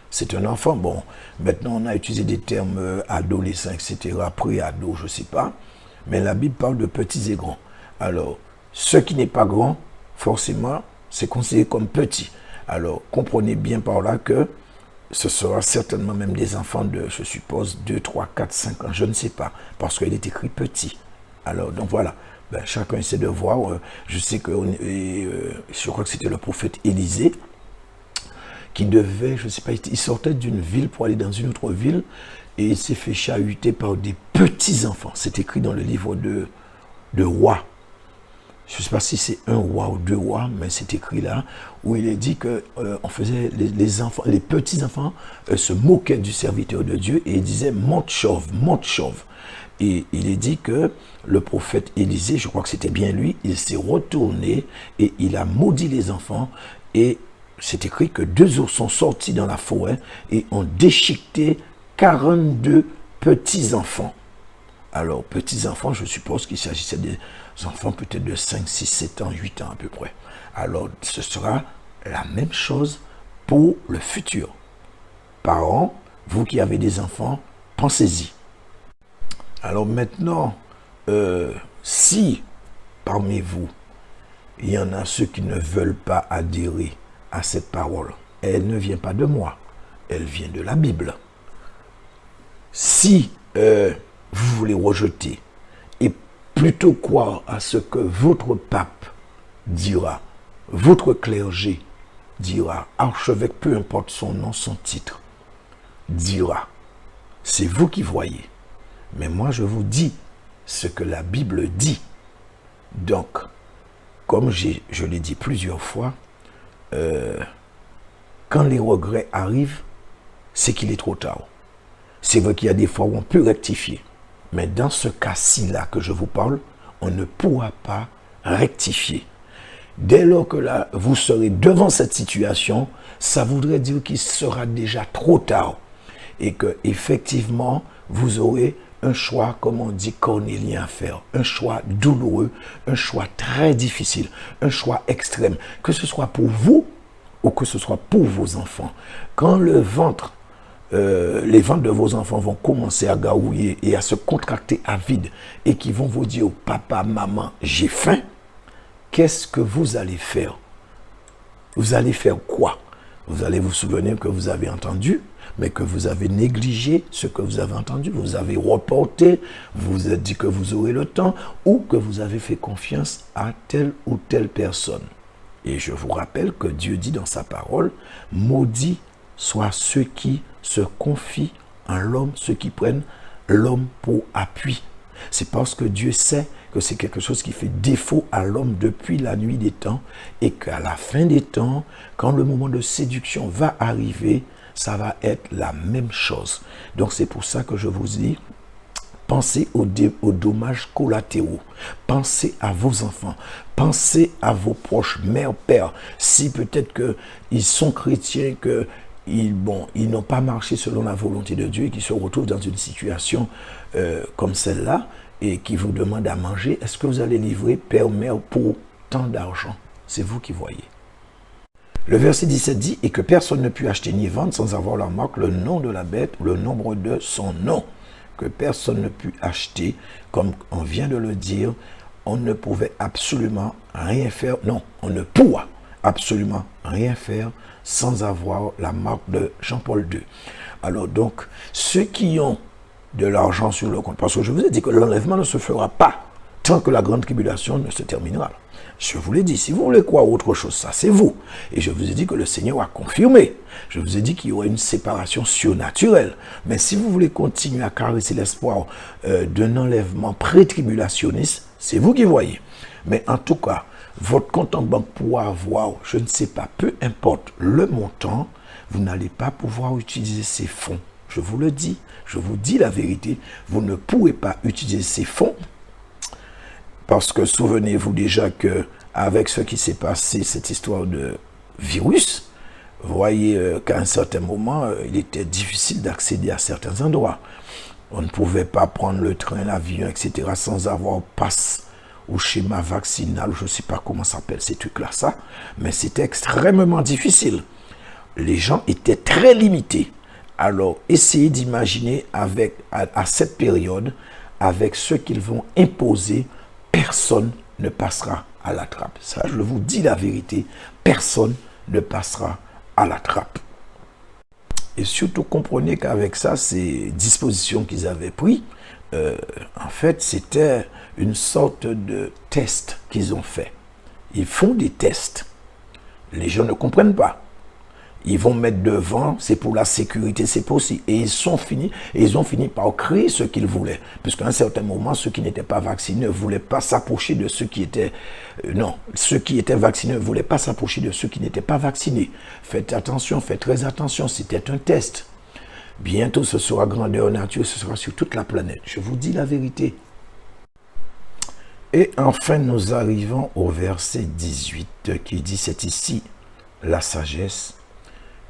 c'est un enfant. Bon, maintenant, on a utilisé des termes adolescents, etc., pré-ado, je ne sais pas. Mais la Bible parle de petits et grands. Alors, ce qui n'est pas grand, forcément, c'est considéré comme petit. Alors, comprenez bien par là que ce sera certainement même des enfants de, je suppose, 2, 3, 4, 5 ans, je ne sais pas, parce qu'il est écrit petit. Alors, donc voilà, chacun essaie de voir. Je sais que, je crois que c'était le prophète Élisée, qui devait, je ne sais pas, il sortait d'une ville pour aller dans une autre ville, et il s'est fait chahuter par des petits-enfants. C'est écrit dans le livre de Rois. Je ne sais pas si c'est un roi ou deux rois, mais c'est écrit là, où il est dit que on faisait les petits-enfants se moquaient du serviteur de Dieu et ils disaient monte chauve, monte chauve. Et il est dit que le prophète Élisée, je crois que c'était bien lui, il s'est retourné et il a maudit les enfants. Et c'est écrit que 2 ours sont sortis dans la forêt et ont déchiqueté 42 petits-enfants. Alors, petits-enfants, je suppose qu'il s'agissait des enfants peut-être de 5, 6, 7 ans, 8 ans à peu près. Alors, ce sera la même chose pour le futur. Parents, vous qui avez des enfants, pensez-y. Alors maintenant, si parmi vous, il y en a ceux qui ne veulent pas adhérer à cette parole, elle ne vient pas de moi, elle vient de la Bible. Si vous voulez rejeter et plutôt croire à ce que votre pape dira, votre clergé dira, archevêque, peu importe son nom, son titre, dira, c'est vous qui voyez. Mais moi, je vous dis ce que la Bible dit. Donc, comme je l'ai dit plusieurs fois, quand les regrets arrivent, c'est qu'il est trop tard. C'est vrai qu'il y a des fois où on peut rectifier. Mais dans ce cas-ci là que je vous parle, on ne pourra pas rectifier. Dès lors que là, vous serez devant cette situation, ça voudrait dire qu'il sera déjà trop tard. Et que effectivement, vous aurez un choix, comme on dit, cornélien à faire. Un choix douloureux, un choix très difficile, un choix extrême. Que ce soit pour vous ou que ce soit pour vos enfants. Quand les ventres de vos enfants vont commencer à garouiller et à se contracter à vide et qui vont vous dire, papa, maman, j'ai faim, qu'est-ce que vous allez faire? Vous allez faire quoi? Vous allez vous souvenir que vous avez entendu, mais que vous avez négligé ce que vous avez entendu, vous avez reporté, vous vous êtes dit que vous aurez le temps, ou que vous avez fait confiance à telle ou telle personne. Et je vous rappelle que Dieu dit dans sa parole, maudits soient ceux qui se confient en l'homme, ceux qui prennent l'homme pour appui. C'est parce que Dieu sait que c'est quelque chose qui fait défaut à l'homme depuis la nuit des temps et qu'à la fin des temps, quand le moment de séduction va arriver, ça va être la même chose. Donc c'est pour ça que je vous dis, pensez aux dommages collatéraux. Pensez à vos enfants. Pensez à vos proches, mère, père. Si peut-être qu'ils sont chrétiens, qu'ils n'ont pas marché selon la volonté de Dieu et qu'ils se retrouvent dans une situation comme celle-là et qui vous demandent à manger, est-ce que vous allez livrer père, mère pour tant d'argent? C'est vous qui voyez. Le verset 17 dit, et que personne ne put acheter ni vendre sans avoir la marque, le nom de la bête, le nombre de son nom. Que personne ne put acheter, comme on vient de le dire, on ne pouvait absolument rien faire. Non, on ne pourra absolument rien faire sans avoir la marque de Jean-Paul II. Alors donc, ceux qui ont de l'argent sur le compte, parce que je vous ai dit que l'enlèvement ne se fera pas tant que la grande tribulation ne se terminera. Je vous l'ai dit, si vous voulez croire autre chose, ça c'est vous. Et je vous ai dit que le Seigneur a confirmé. Je vous ai dit qu'il y aurait une séparation surnaturelle. Mais si vous voulez continuer à caresser l'espoir d'un enlèvement pré-tribulationniste, c'est vous qui voyez. Mais en tout cas, votre compte en banque pourra avoir, je ne sais pas, peu importe le montant, vous n'allez pas pouvoir utiliser ces fonds. Je vous le dis, je vous dis la vérité, vous ne pourrez pas utiliser ces fonds parce que souvenez-vous déjà que avec ce qui s'est passé, cette histoire de virus, vous voyez qu'à un certain moment, il était difficile d'accéder à certains endroits. On ne pouvait pas prendre le train, l'avion, etc. sans avoir passe ou schéma vaccinal, je ne sais pas comment s'appelle ces trucs-là, ça, mais c'était extrêmement difficile. Les gens étaient très limités. Alors, essayez d'imaginer à cette période, avec ce qu'ils vont imposer, personne ne passera à la trappe. Ça, je vous dis la vérité, personne ne passera à la trappe. Et surtout, comprenez qu'avec ça, ces dispositions qu'ils avaient prises, en fait, c'était une sorte de test qu'ils ont fait. Ils font des tests. Les gens ne comprennent pas. Ils vont mettre devant, c'est pour la sécurité, c'est possible. Et ils ont fini par créer ce qu'ils voulaient. Puisqu'à un certain moment, ceux qui n'étaient pas vaccinés ne voulaient pas s'approcher de ceux qui étaient... ceux qui étaient vaccinés ne voulaient pas s'approcher de ceux qui n'étaient pas vaccinés. Faites attention, faites très attention, c'était un test. Bientôt, ce sera grandeur nature, ce sera sur toute la planète. Je vous dis la vérité. Et enfin, nous arrivons au verset 18 qui dit, c'est ici la sagesse,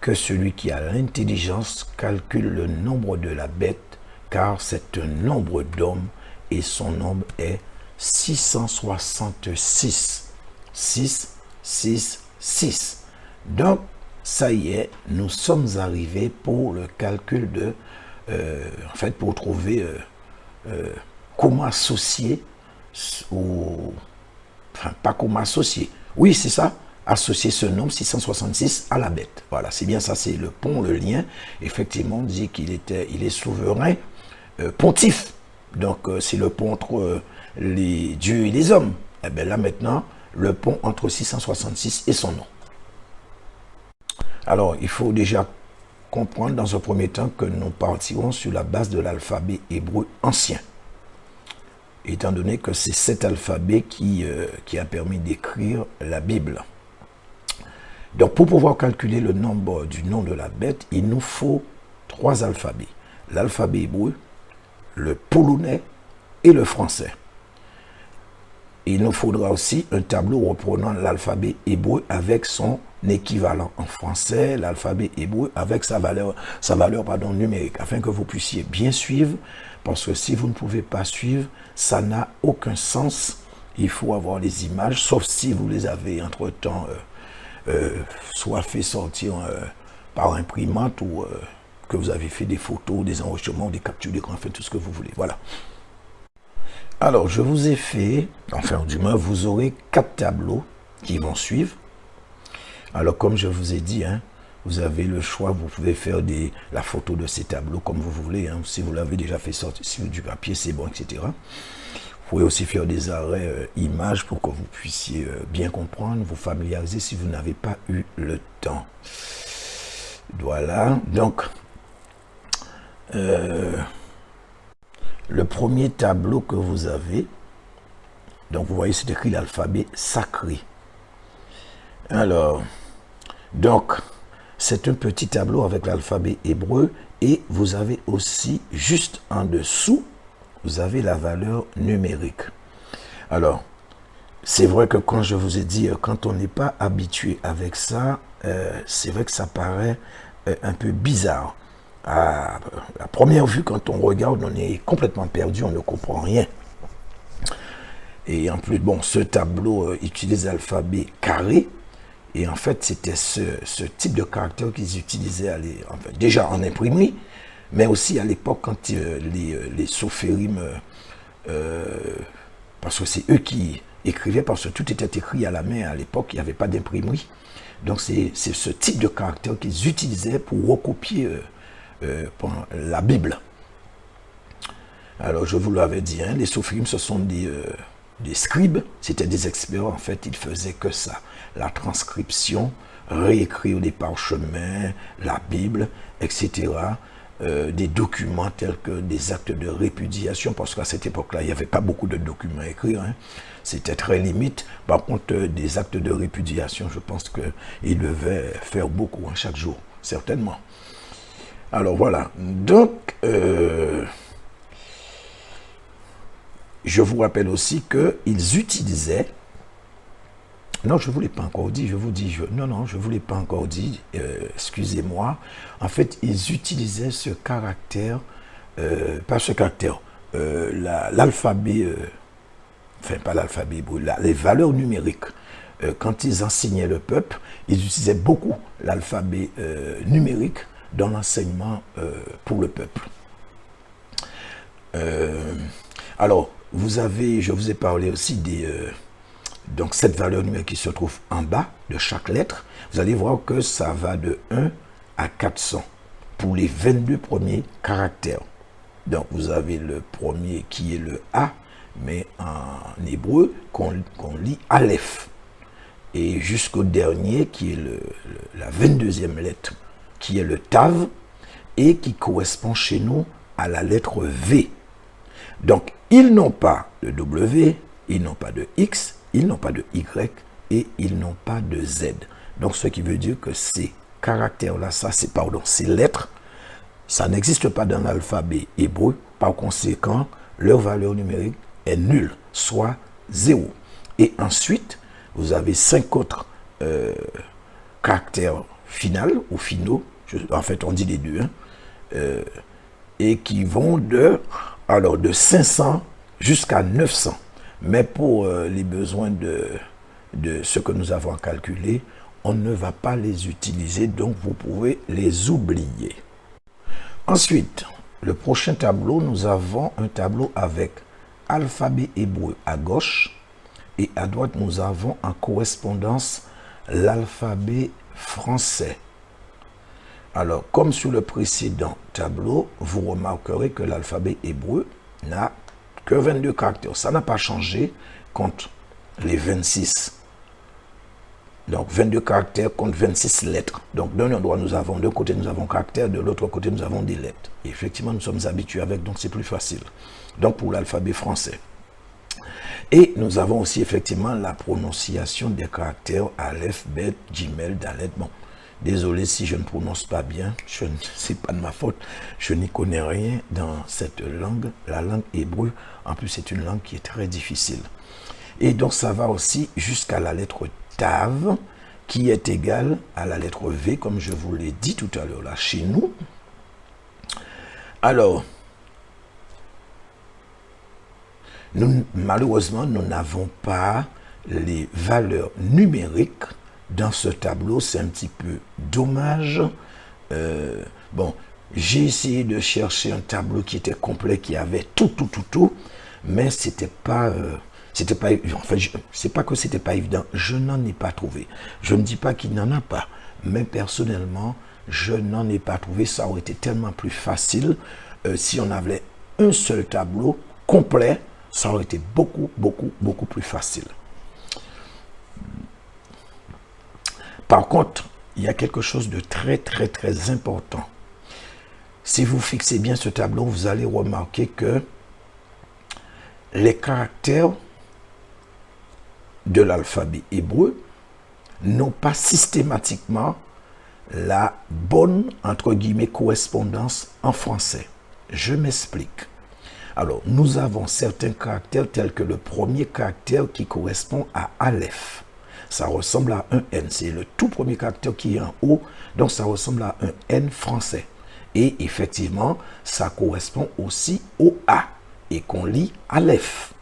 que celui qui a l'intelligence calcule le nombre de la bête, car c'est un nombre d'hommes, et son nombre est 666. 6, 6, 6. Donc, ça y est, nous sommes arrivés pour le calcul de... en fait, pour trouver comment associer, ou... Enfin, pas comment associer. Oui, c'est ça. Associer ce nombre 666 à la bête. Voilà, c'est bien ça, c'est le pont, le lien. Effectivement, on dit qu'il est souverain, pontife. Donc, c'est le pont entre les dieux et les hommes. Et bien là, maintenant, le pont entre 666 et son nom. Alors, il faut déjà comprendre dans un premier temps que nous partirons sur la base de l'alphabet hébreu ancien. Étant donné que c'est cet alphabet qui a permis d'écrire la Bible. Donc, pour pouvoir calculer le nombre du nom de la bête, il nous faut 3 alphabets. L'alphabet hébreu, le polonais et le français. Il nous faudra aussi un tableau reprenant l'alphabet hébreu avec son équivalent en français, l'alphabet hébreu avec sa valeur numérique, afin que vous puissiez bien suivre, parce que si vous ne pouvez pas suivre, ça n'a aucun sens. Il faut avoir les images, sauf si vous les avez entre-temps soit fait sortir par imprimante ou que vous avez fait des photos, des enregistrements, des captures d'écran, fait tout ce que vous voulez. Voilà. Alors, je vous ai fait, enfin du moins, vous aurez 4 tableaux qui vont suivre. Alors, comme je vous ai dit, hein, vous avez le choix, vous pouvez faire la photo de ces tableaux comme vous voulez. Hein, si vous l'avez déjà fait sortir sur du papier, c'est bon, etc. Vous pouvez aussi faire des arrêts images pour que vous puissiez bien comprendre, vous familiariser si vous n'avez pas eu le temps. Voilà, donc le premier tableau que vous avez, donc vous voyez c'est écrit l'alphabet sacré. Alors, donc c'est un petit tableau avec l'alphabet hébreu et vous avez aussi juste en dessous, vous avez la valeur numérique. Alors, c'est vrai que quand je vous ai dit, quand on n'est pas habitué avec ça, c'est vrai que ça paraît un peu bizarre. À la première vue, quand on regarde, on est complètement perdu, on ne comprend rien. Et en plus, bon, ce tableau utilise l'alphabet carré. Et en fait, c'était ce type de caractère qu'ils utilisaient déjà en imprimerie, mais aussi à l'époque quand les sophérim, parce que c'est eux qui écrivaient, parce que tout était écrit à la main à l'époque, il n'y avait pas d'imprimerie. Donc c'est ce type de caractère qu'ils utilisaient pour recopier la Bible. Alors je vous l'avais dit, hein, les sophérim, ce sont des des scribes, c'était des experts, en fait, ils faisaient que ça. La transcription, réécrire les parchemins, la Bible, etc. Des documents tels que des actes de répudiation, parce qu'à cette époque-là, il n'y avait pas beaucoup de documents écrits, hein. C'était très limite. Par contre, des actes de répudiation, je pense qu'ils devaient faire beaucoup, hein, chaque jour, certainement. Alors voilà, donc, je vous rappelle aussi qu'ils utilisaient, non, je ne vous l'ai pas encore dit, je vous dis, non, je ne vous l'ai pas encore dit, excusez-moi. En fait, ils utilisaient ce caractère, pas ce caractère, l'alphabet, enfin pas l'alphabet, les valeurs numériques. Quand ils enseignaient le peuple, ils utilisaient beaucoup l'alphabet numérique dans l'enseignement pour le peuple. Alors, je vous ai parlé aussi donc cette valeur numérique qui se trouve en bas de chaque lettre. Vous allez voir que ça va de 1 à 400 pour les 22 premiers caractères. Donc, vous avez le premier qui est le A, mais en hébreu, qu'on lit Aleph. Et jusqu'au dernier, qui est la 22e lettre, qui est le Tav, et qui correspond chez nous à la lettre V. Donc, ils n'ont pas de W, ils n'ont pas de X, ils n'ont pas de Y, et ils n'ont pas de Z. Donc, ce qui veut dire que ces caractères-là, ces lettres, ça n'existe pas dans l'alphabet hébreu. Par conséquent, leur valeur numérique est nulle, soit 0. Et ensuite, vous avez 5 autres caractères finaux, en fait on dit les deux, hein, et qui vont de 500 jusqu'à 900. Mais pour les besoins de ce que nous avons calculé, on ne va pas les utiliser, donc vous pouvez les oublier. Ensuite, le prochain tableau, nous avons un tableau avec alphabet hébreu à gauche, et à droite, nous avons en correspondance l'alphabet français. Alors, comme sur le précédent tableau, vous remarquerez que l'alphabet hébreu n'a que 22 caractères. Ça n'a pas changé contre les 26. Donc, 22 caractères contre 26 lettres. Donc, d'un endroit, d'un côté, nous avons caractères, de l'autre côté, nous avons des lettres. Et effectivement, nous sommes habitués avec, donc c'est plus facile. Donc, pour l'alphabet français. Et nous avons aussi effectivement la prononciation des caractères Aleph, Bet, Gimel, Dalet. Bon, désolé si je ne prononce pas bien, c'est pas de ma faute. Je n'y connais rien dans cette langue, la langue hébreu. En plus, c'est une langue qui est très difficile. Et donc, ça va aussi jusqu'à la lettre Tav, qui est égale à la lettre V, comme je vous l'ai dit tout à l'heure là chez nous. Alors, malheureusement, nous n'avons pas les valeurs numériques dans ce tableau. C'est un petit peu dommage. Bon, j'ai essayé de chercher un tableau qui était complet, qui avait tout, mais c'était pas enfin, c'est pas que c'était pas évident, je n'en ai pas trouvé. Je ne dis pas qu'il n'y en a pas, mais personnellement, je n'en ai pas trouvé. Ça aurait été tellement plus facile si on avait un seul tableau complet. Ça aurait été beaucoup plus facile. Par contre, il y a quelque chose de très important. Si vous fixez bien ce tableau, vous allez remarquer que les caractères de l'alphabet hébreu n'ont pas systématiquement la bonne, entre guillemets, correspondance en français. Je m'explique. Alors, nous avons certains caractères tels que le premier caractère qui correspond à Aleph. Ça ressemble à un N. C'est le tout premier caractère qui est en haut. Donc, ça ressemble à un N français. Et effectivement, ça correspond aussi au A et qu'on lit Aleph.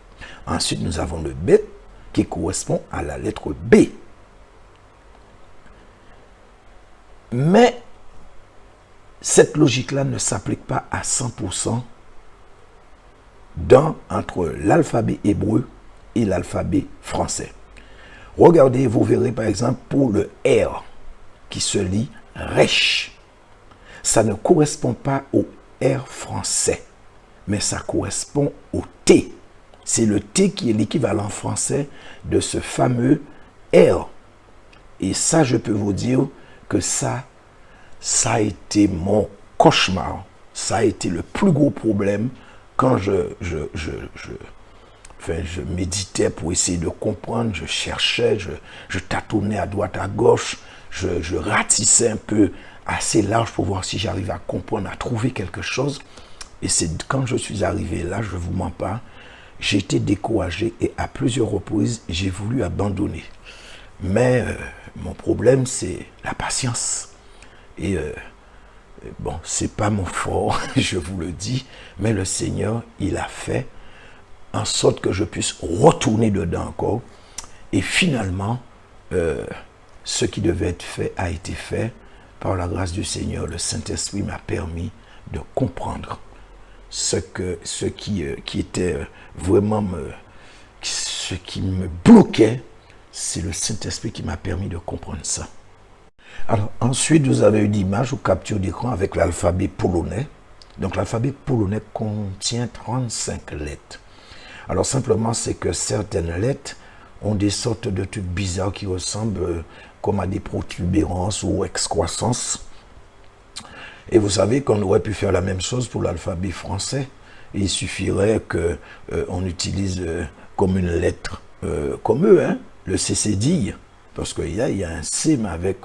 Ensuite, nous avons le Bet qui correspond à la lettre B. Mais cette logique-là ne s'applique pas à 100% entre l'alphabet hébreu et l'alphabet français. Regardez, vous verrez par exemple pour le R qui se lit Resh. Ça ne correspond pas au R français, mais ça correspond au T. C'est le T qui est l'équivalent français de ce fameux R. Et ça, je peux vous dire que ça a été mon cauchemar. Ça a été le plus gros problème quand je méditais pour essayer de comprendre, je cherchais, je tâtonnais à droite, à gauche, je ratissais un peu assez large pour voir si j'arrivais à comprendre, à trouver quelque chose. Et c'est quand je suis arrivé là, je ne vous mens pas, j'ai été découragé et à plusieurs reprises, j'ai voulu abandonner. Mais mon problème, c'est la patience. Et bon, c'est pas mon fort, je vous le dis, mais le Seigneur, il a fait en sorte que je puisse retourner dedans encore. Et finalement, ce qui devait être fait a été fait. Par la grâce du Seigneur, le Saint-Esprit m'a permis de comprendre ce qui était vraiment ce qui me bloquait. C'est le Saint-Esprit qui m'a permis de comprendre ça. Alors, ensuite, vous avez une image ou capture d'écran avec l'alphabet polonais. Donc, l'alphabet polonais contient 35 lettres. Alors, simplement, c'est que certaines lettres ont des sortes de trucs bizarres qui ressemblent comme à des protubérances ou excroissances. Et vous savez qu'on aurait pu faire la même chose pour l'alphabet français. Il suffirait qu'on utilise comme une lettre, comme eux, hein, le cédille. Parce qu'il y a un C, mais avec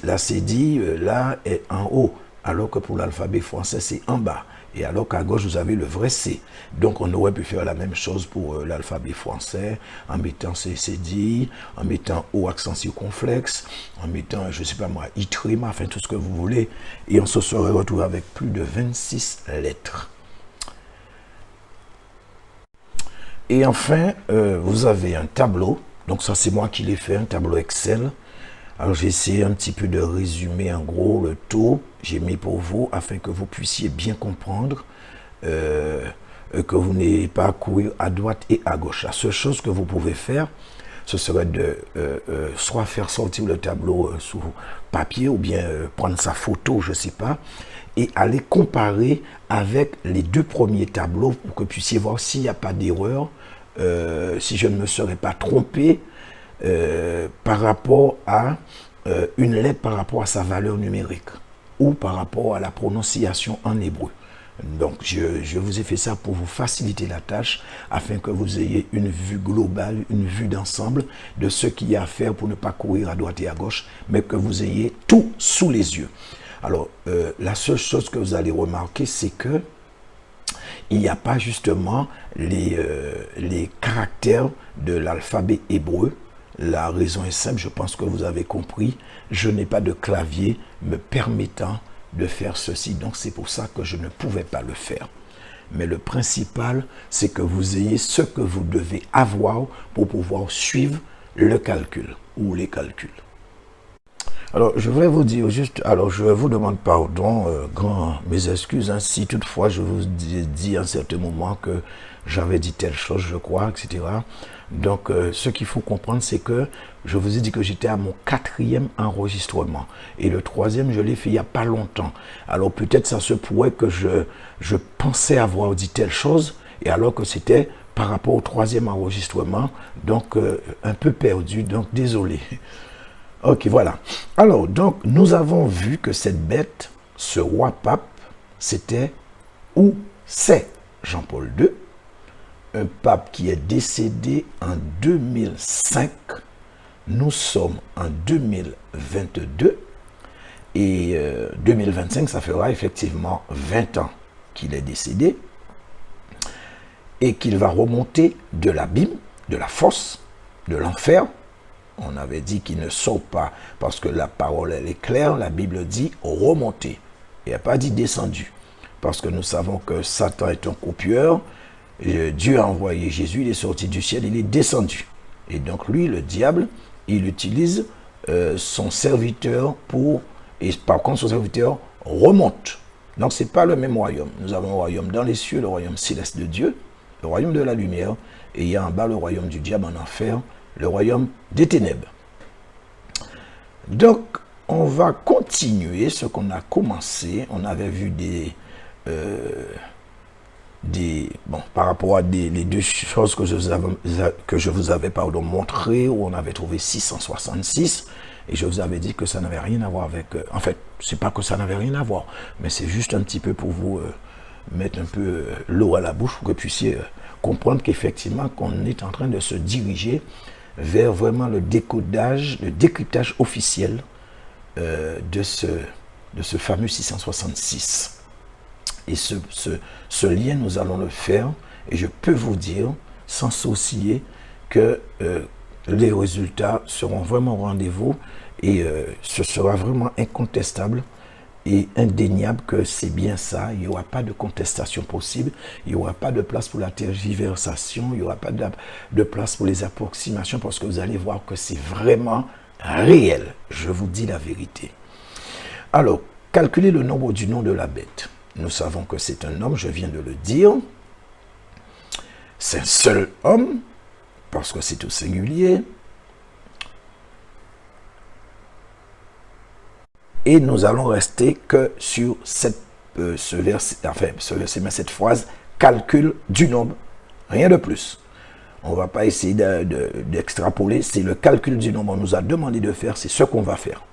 la cédille, là, est en haut. Alors que pour l'alphabet français, c'est en bas. Et alors qu'à gauche, vous avez le vrai C. Donc, on aurait pu faire la même chose pour l'alphabet français, en mettant cédille, en mettant O accent circonflexe, en mettant, je ne sais pas moi, I', enfin tout ce que vous voulez. Et on se serait retrouvé avec plus de 26 lettres. Et enfin, vous avez un tableau. Donc ça, c'est moi qui l'ai fait, un tableau Excel. Alors j'ai essayé un petit peu de résumer en gros le tout. J'ai mis pour vous afin que vous puissiez bien comprendre que vous n'ayez pas à courir à droite et à gauche. La seule chose que vous pouvez faire, ce serait de soit faire sortir le tableau sous papier ou bien prendre sa photo, je ne sais pas, et aller comparer avec les deux premiers tableaux pour que vous puissiez voir s'il n'y a pas d'erreur, si je ne me serais pas trompé par rapport à une lettre par rapport à sa valeur numérique ou par rapport à la prononciation en hébreu. Donc, je vous ai fait ça pour vous faciliter la tâche afin que vous ayez une vue globale, une vue d'ensemble de ce qu'il y a à faire pour ne pas courir à droite et à gauche, mais que vous ayez tout sous les yeux. Alors, la seule chose que vous allez remarquer, c'est que il n'y a pas justement les caractères de l'alphabet hébreu. La raison est simple, je pense que vous avez compris. Je n'ai pas de clavier me permettant de faire ceci, donc c'est pour ça que je ne pouvais pas le faire. Mais le principal, c'est que vous ayez ce que vous devez avoir pour pouvoir suivre le calcul ou les calculs. Alors, je voulais vous dire juste, alors je vous demande pardon, mes excuses, hein, si toutefois je vous dis à un certain moment que j'avais dit telle chose, je crois, etc. Donc, ce qu'il faut comprendre, c'est que je vous ai dit que j'étais à mon 4e enregistrement. Et le 3e, je l'ai fait il n'y a pas longtemps. Alors, peut-être ça se pourrait que je pensais avoir dit telle chose, et alors que c'était par rapport au 3e enregistrement, donc un peu perdu, donc désolé. Ok, voilà. Alors, donc, nous avons vu que cette bête, ce roi pape, c'était ou c'est Jean-Paul II, un pape qui est décédé en 2005. Nous sommes en 2022 et 2025, ça fera effectivement 20 ans qu'il est décédé et qu'il va remonter de l'abîme, de la fosse, de l'enfer. On avait dit qu'il ne sort pas parce que la parole, elle est claire. La Bible dit remonter. Il n'y a pas dit descendu. Parce que nous savons que Satan est un copieur. Dieu a envoyé Jésus, il est sorti du ciel, il est descendu. Et donc lui, le diable, il utilise son serviteur pour... Et par contre, son serviteur remonte. Donc ce n'est pas le même royaume. Nous avons un royaume dans les cieux, le royaume céleste de Dieu, le royaume de la lumière. Et il y a en bas le royaume du diable en enfer, le royaume des ténèbres. Donc, on va continuer ce qu'on a commencé. On avait vu bon, par rapport à les deux choses que je vous avais montré, où on avait trouvé 666, et je vous avais dit que ça n'avait rien à voir avec... en fait, c'est pas que ça n'avait rien à voir, mais c'est juste un petit peu pour vous mettre un peu l'eau à la bouche, pour que vous puissiez comprendre qu'effectivement, qu'on est en train de se diriger vers vraiment le décodage, le décryptage officiel de ce fameux 666. Et ce lien, nous allons le faire, et je peux vous dire, sans sourciller, que les résultats seront vraiment au rendez-vous, et ce sera vraiment incontestable et indéniable que c'est bien ça. Il n'y aura pas de contestation possible, il n'y aura pas de place pour la tergiversation, il n'y aura pas de place pour les approximations, parce que vous allez voir que c'est vraiment réel. Je vous dis la vérité. Alors, calculez le nombre du nom de la bête. Nous savons que c'est un homme, je viens de le dire. C'est un seul homme, parce que c'est au singulier. Et nous allons rester que sur ce verset, mais cette phrase, calcul du nombre, rien de plus. On ne va pas essayer d'extrapoler, c'est le calcul du nombre. On nous a demandé de faire, c'est ce qu'on va faire.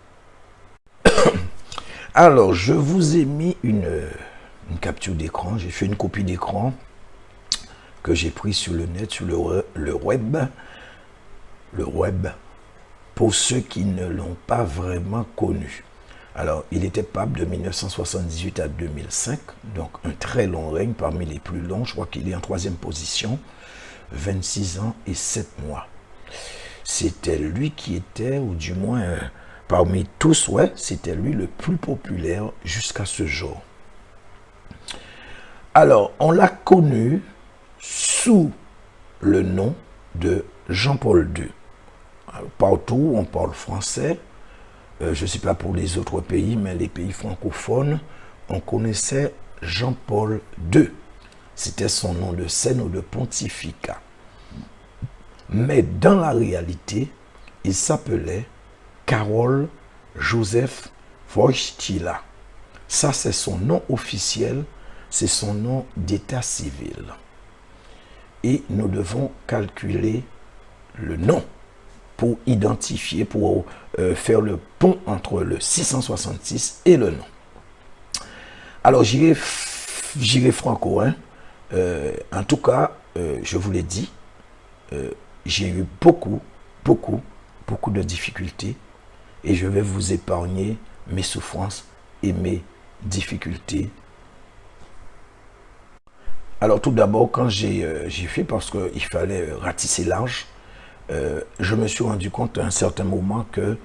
Alors, je vous ai mis une capture d'écran, j'ai fait une copie d'écran que j'ai pris sur le net, sur le web. Le web, pour ceux qui ne l'ont pas vraiment connu. Alors, il était pape de 1978 à 2005, donc un très long règne, parmi les plus longs. Je crois qu'il est en 3e position, 26 ans et 7 mois. C'était lui qui était, ou du moins parmi tous, ouais, c'était lui le plus populaire jusqu'à ce jour. Alors, on l'a connu sous le nom de Jean-Paul II. Alors, partout, on parle français. Je ne sais pas pour les autres pays, mais les pays francophones, on connaissait Jean-Paul II. C'était son nom de scène ou de pontificat. Mais dans la réalité, il s'appelait Karol Józef Wojtyła. Ça, c'est son nom officiel, c'est son nom d'état civil. Et nous devons calculer le nom pour identifier, pour faire le pont entre le 666 et le nom. Alors, j'irai franco. Hein. En tout cas, je vous l'ai dit, j'ai eu beaucoup de difficultés, et je vais vous épargner mes souffrances et mes difficultés. Alors, tout d'abord, quand j'ai fait, parce qu'il fallait ratisser large, je me suis rendu compte à un certain moment que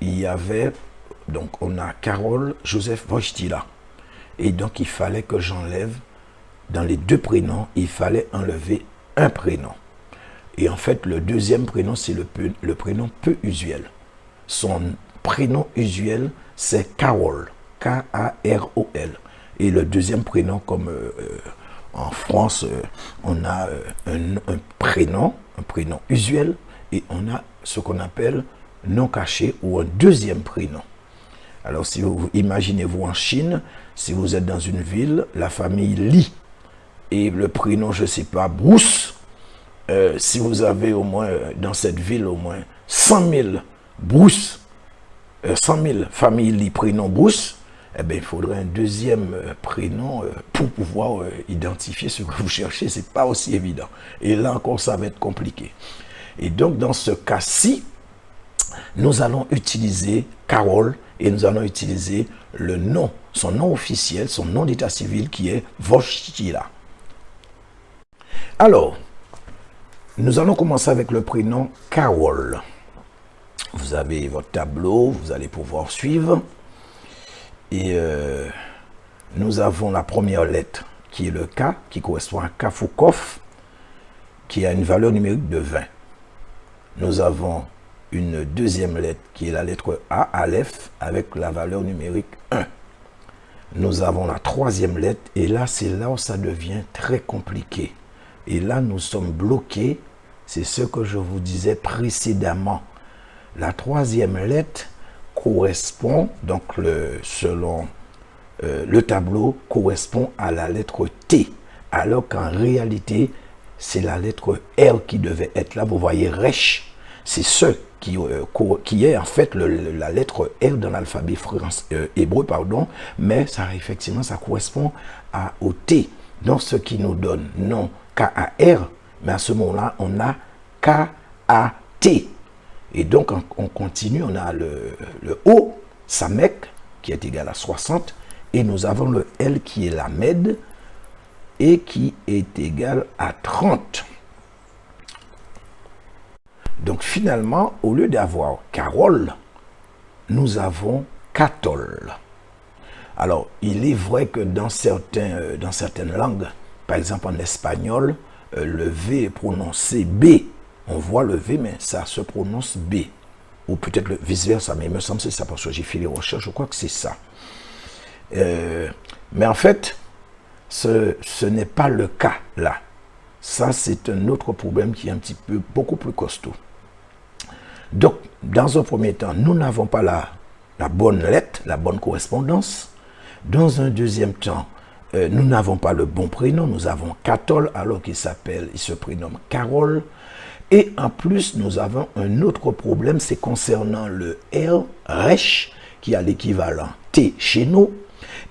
il y avait, donc on a Karol Józef Wojtyła, et donc il fallait que j'enlève, dans les deux prénoms, il fallait enlever un prénom. Et en fait, le deuxième prénom, c'est le prénom peu usuel. Son prénom usuel, c'est Karol, K-A-R-O-L. Et le deuxième prénom, comme en France, on a un prénom usuel, et on a ce qu'on appelle nom caché ou un deuxième prénom. Alors, si vous imaginez-vous en Chine, si vous êtes dans une ville, la famille Li, et le prénom, je ne sais pas, Bruce, si vous avez au moins, dans cette ville, au moins 100 000 Bruce, 100 000 familles Li, prénom Bruce, eh bien, il faudrait un deuxième prénom pour pouvoir identifier ce que vous cherchez. Ce n'est pas aussi évident. Et là encore, ça va être compliqué. Et donc, dans ce cas-ci, nous allons utiliser Karol, et nous allons utiliser le nom, son nom officiel, son nom d'état civil qui est Wojtyła. Alors, nous allons commencer avec le prénom Karol. Vous avez votre tableau, vous allez pouvoir suivre. Et nous avons la première lettre qui est le K, qui correspond à Kafoukof, qui a une valeur numérique de 20. Nous avons une deuxième lettre qui est la lettre A, Aleph, avec la valeur numérique 1. Nous avons la troisième lettre, et là, c'est là où ça devient très compliqué. Et là, nous sommes bloqués. C'est ce que je vous disais précédemment. La troisième lettre correspond, donc selon le tableau, correspond à la lettre T. alors qu'en réalité, c'est la lettre R qui devait être là. Vous voyez, Resh, c'est ce qui est en fait la lettre R dans l'alphabet hébreu, pardon, mais ça, effectivement, ça correspond au T. Donc, ce qui nous donne non K-A-R, mais à ce moment-là, on a K-A-T. Et donc, on continue, on a le O, Samek, qui est égal à 60, et nous avons le L qui est la Med, et qui est égal à 30. Donc finalement, au lieu d'avoir Carole, nous avons Catol. Alors, il est vrai que dans certaines langues, par exemple en espagnol, le V est prononcé B. On voit le V, mais ça se prononce B. Ou peut-être vice-versa, mais il me semble que c'est ça, parce que j'ai fait les recherches, je crois que c'est ça. Mais en fait, ce n'est pas le cas là. Ça, c'est un autre problème qui est un petit peu beaucoup plus costaud. Donc, dans un premier temps, nous n'avons pas la bonne lettre, la bonne correspondance. Dans un deuxième temps, nous n'avons pas le bon prénom. Nous avons Catol alors qu'il se prénomme Carole. Et en plus, nous avons un autre problème, c'est concernant le R, Resh, qui a l'équivalent T chez nous.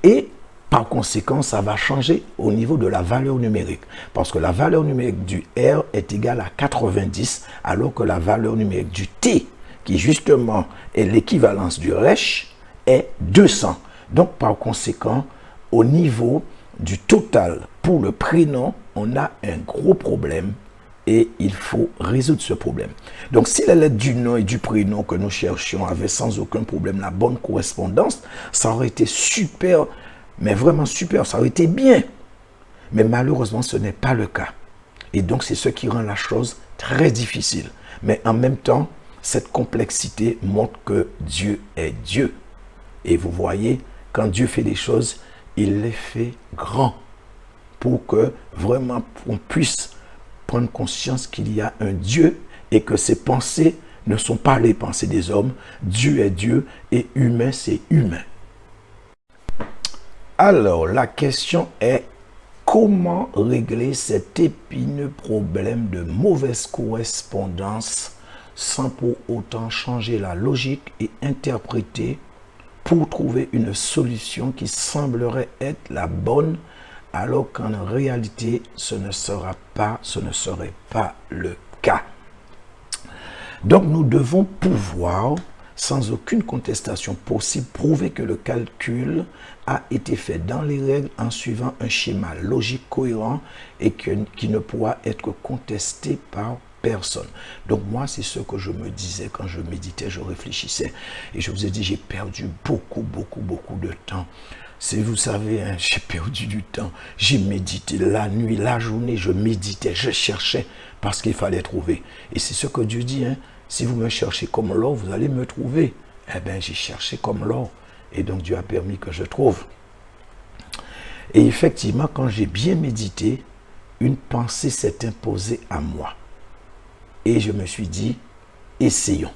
Et par conséquent, ça va changer au niveau de la valeur numérique. Parce que la valeur numérique du R est égale à 90, alors que la valeur numérique du T, qui justement est l'équivalence du Resh, est 200. Donc, par conséquent, au niveau du total pour le prénom, on a un gros problème et il faut résoudre ce problème. Donc, si la lettre du nom et du prénom que nous cherchions avait sans aucun problème la bonne correspondance, ça aurait été super. Mais vraiment super, ça aurait été bien. Mais malheureusement, ce n'est pas le cas. Et donc, c'est ce qui rend la chose très difficile. Mais en même temps, cette complexité montre que Dieu est Dieu. Et vous voyez, quand Dieu fait les choses, il les fait grand. Pour que vraiment on puisse prendre conscience qu'il y a un Dieu et que ses pensées ne sont pas les pensées des hommes. Dieu est Dieu et humain, c'est humain. Alors, la question est comment régler cet épineux problème de mauvaise correspondance sans pour autant changer la logique et interpréter pour trouver une solution qui semblerait être la bonne alors qu'en réalité, ce ne serait pas le cas. Donc, nous devons pouvoir, sans aucune contestation possible, prouver que le calcul a été fait dans les règles en suivant un schéma logique cohérent et qui ne pourra être contesté par personne. Donc moi, c'est ce que je me disais quand je méditais, je réfléchissais. Et je vous ai dit, j'ai perdu beaucoup de temps. Si vous savez, hein, j'ai perdu du temps. J'ai médité la nuit, la journée, je méditais, je cherchais parce qu'il fallait trouver. Et c'est ce que Dieu dit, hein. Si vous me cherchez comme l'or, vous allez me trouver. Eh bien, j'ai cherché comme l'or. Et donc, Dieu a permis que je trouve. Et effectivement, quand j'ai bien médité, une pensée s'est imposée à moi. Et je me suis dit, essayons.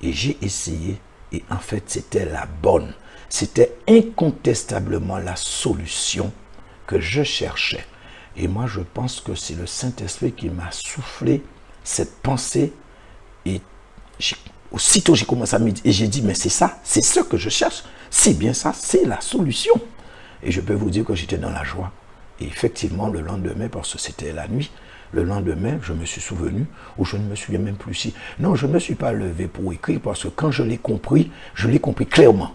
Et j'ai essayé. Et en fait, c'était la bonne. C'était incontestablement la solution que je cherchais. Et moi, je pense que c'est le Saint-Esprit qui m'a soufflé cette pensée. Et aussitôt, j'ai commencé à méditer et j'ai dit, mais c'est ça, c'est ce que je cherche. C'est bien ça, c'est la solution. Et je peux vous dire que j'étais dans la joie. Et effectivement, le lendemain, parce que c'était la nuit, le lendemain, je me suis souvenu, ou je ne me souviens même plus si... Non, je ne me suis pas levé pour écrire, parce que quand je l'ai compris clairement.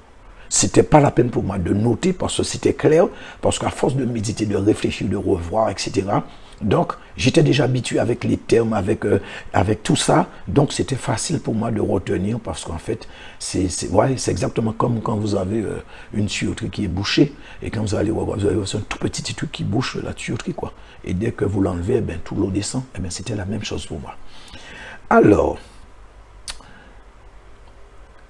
C'était pas la peine pour moi de noter, parce que c'était clair, parce qu'à force de méditer, de réfléchir, de revoir, etc., donc, j'étais déjà habitué avec les termes, avec tout ça. Donc, c'était facile pour moi de retenir parce qu'en fait, c'est exactement comme quand vous avez une tuyauterie qui est bouchée. Et quand vous allez voir, vous avez un tout petit truc qui bouche la tuyauterie, quoi. Et dès que vous l'enlevez, tout l'eau descend. C'était la même chose pour moi. Alors,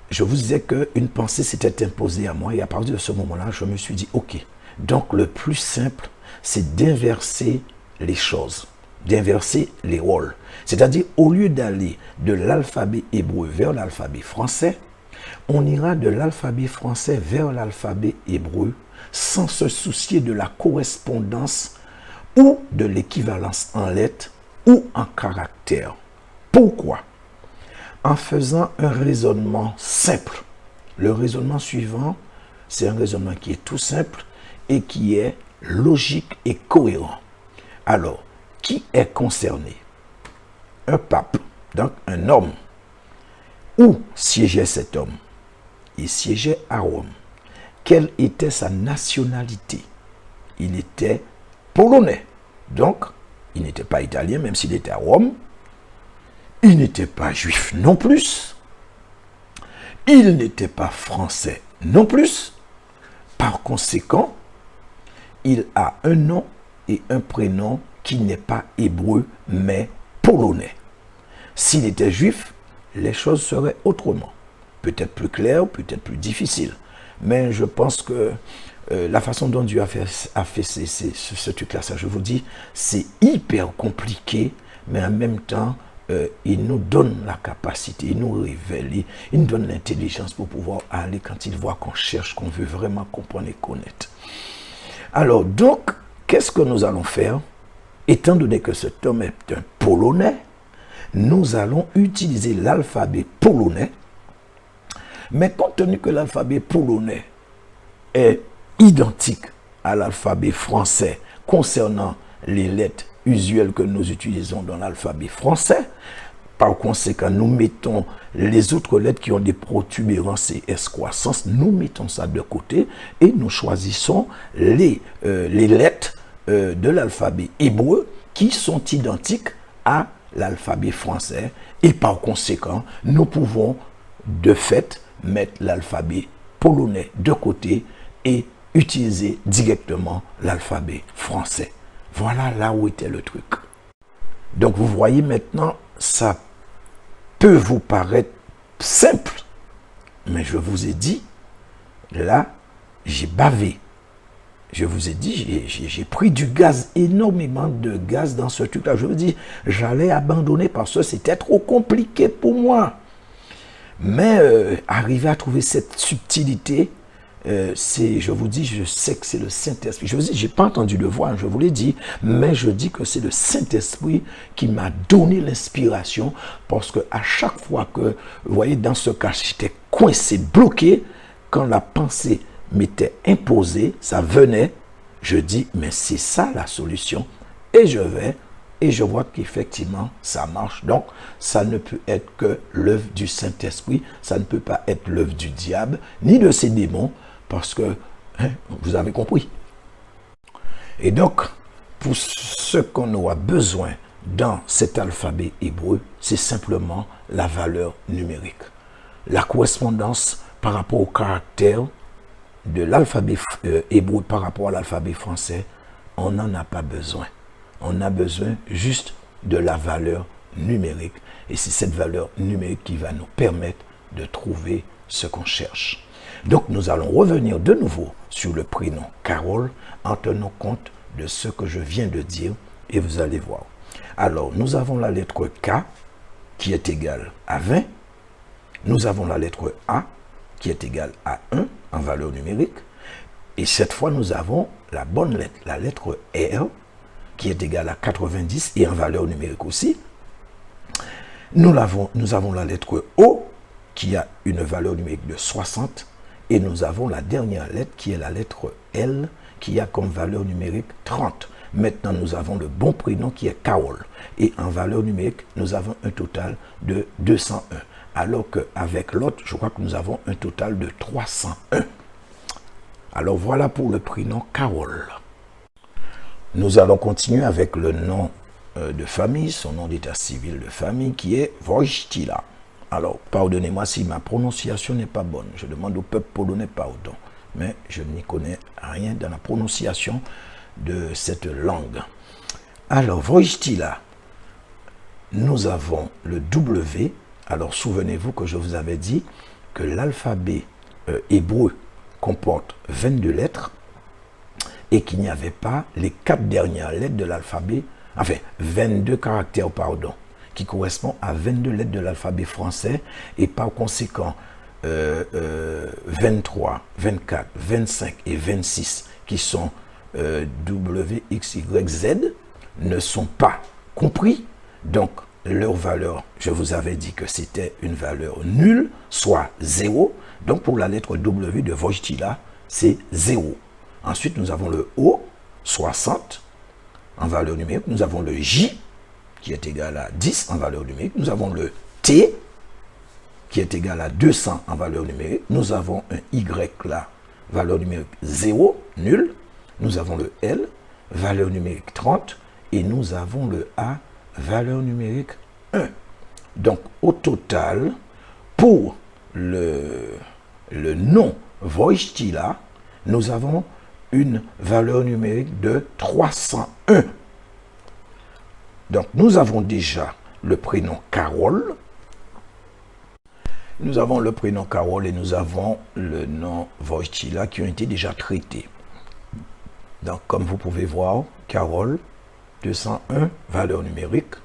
je vous disais qu'une pensée s'était imposée à moi. Et à partir de ce moment-là, je me suis dit, OK. Donc, le plus simple, c'est d'inverser les choses, d'inverser les rôles. C'est-à-dire, au lieu d'aller de l'alphabet hébreu vers l'alphabet français, on ira de l'alphabet français vers l'alphabet hébreu sans se soucier de la correspondance ou de l'équivalence en lettres ou en caractères. Pourquoi? En faisant un raisonnement simple. Le raisonnement suivant, c'est un raisonnement qui est tout simple et qui est logique et cohérent. Alors, qui est concerné? Un pape, donc un homme. Où siégeait cet homme? Il siégeait à Rome. Quelle était sa nationalité? Il était polonais. Donc, il n'était pas italien, même s'il était à Rome. Il n'était pas juif non plus. Il n'était pas français non plus. Par conséquent, il a un nom et un prénom qui n'est pas hébreu, mais polonais. S'il était juif, les choses seraient autrement. Peut-être plus claires, peut-être plus difficiles. Mais je pense que la façon dont Dieu a fait ce truc-là, ça je vous dis, c'est hyper compliqué, mais en même temps, il nous donne la capacité, il nous révèle, il nous donne l'intelligence pour pouvoir aller quand il voit qu'on cherche, qu'on veut vraiment comprendre et connaître. Alors donc, qu'est-ce que nous allons faire? Étant donné que cet homme est un Polonais, nous allons utiliser l'alphabet polonais, mais compte tenu que l'alphabet polonais est identique à l'alphabet français concernant les lettres usuelles que nous utilisons dans l'alphabet français, par conséquent, nous mettons les autres lettres qui ont des protubérances et excroissances, nous mettons ça de côté et nous choisissons les lettres de l'alphabet hébreu qui sont identiques à l'alphabet français et par conséquent, nous pouvons de fait mettre l'alphabet polonais de côté et utiliser directement l'alphabet français. Voilà là où était le truc. Donc vous voyez maintenant, ça peut vous paraître simple, mais je vous ai dit, là, j'ai bavé. Je vous ai dit, j'ai pris du gaz, énormément de gaz dans ce truc-là. Je vous dis, j'allais abandonner parce que c'était trop compliqué pour moi. Mais arriver à trouver cette subtilité, je vous dis, je sais que c'est le Saint-Esprit. Je vous dis, je n'ai pas entendu le voix, je vous l'ai dit, mais je dis que c'est le Saint-Esprit qui m'a donné l'inspiration parce que à chaque fois que, vous voyez, dans ce cas, j'étais coincé, bloqué, quand la pensée m'était imposée, ça venait, je dis, mais c'est ça la solution. Et je vais, et je vois qu'effectivement, ça marche. Donc, ça ne peut être que l'œuvre du Saint-Esprit, ça ne peut pas être l'œuvre du diable, ni de ses démons, parce que, vous avez compris. Et donc, pour ce qu'on aura besoin dans cet alphabet hébreu, c'est simplement la valeur numérique. La correspondance par rapport au caractère de l'alphabet hébreu par rapport à l'alphabet français, on n'en a pas besoin. On a besoin juste de la valeur numérique. Et c'est cette valeur numérique qui va nous permettre de trouver ce qu'on cherche. Donc nous allons revenir de nouveau sur le prénom Carole en tenant compte de ce que je viens de dire et vous allez voir. Alors nous avons la lettre K qui est égale à 20. Nous avons la lettre A qui est égale à 1 en valeur numérique. Et cette fois nous avons la bonne lettre, la lettre R qui est égale à 90 et en valeur numérique aussi. Nous avons la lettre O qui a une valeur numérique de 60 et nous avons la dernière lettre qui est la lettre L qui a comme valeur numérique 30. Maintenant, nous avons le bon prénom qui est Carole et en valeur numérique, nous avons un total de 201. Alors qu'avec l'autre, je crois que nous avons un total de 301. Alors voilà pour le prénom Carole. Nous allons continuer avec le nom de famille, son nom d'état civil de famille qui est Wojtyla. Alors, pardonnez-moi si ma prononciation n'est pas bonne. Je demande au peuple polonais pardon. Mais je n'y connais rien dans la prononciation de cette langue. Alors, Wojtyla, nous avons le W. Alors, souvenez-vous que je vous avais dit que l'alphabet hébreu comporte 22 lettres et qu'il n'y avait pas les 4 dernières lettres de l'alphabet, enfin 22 caractères, pardon, qui correspondent à 22 lettres de l'alphabet français et par conséquent 23, 24, 25 et 26 qui sont W, X, Y, Z ne sont pas compris. Donc, leur valeur, je vous avais dit que c'était une valeur nulle, soit 0. Donc, pour la lettre W de Wojtyla, c'est 0. Ensuite, nous avons le O, 60, en valeur numérique. Nous avons le J, qui est égal à 10 en valeur numérique. Nous avons le T, qui est égal à 200 en valeur numérique. Nous avons un Y là, valeur numérique 0, nul. Nous avons le L, valeur numérique 30. Et nous avons le A, valeur numérique 1. Donc, au total, pour le nom Wojtyla, nous avons une valeur numérique de 301. Donc, nous avons déjà le prénom Carole. Nous avons le prénom Carole et nous avons le nom Wojtyla qui ont été déjà traités. Donc, comme vous pouvez voir, Carole, 201, valeur numérique.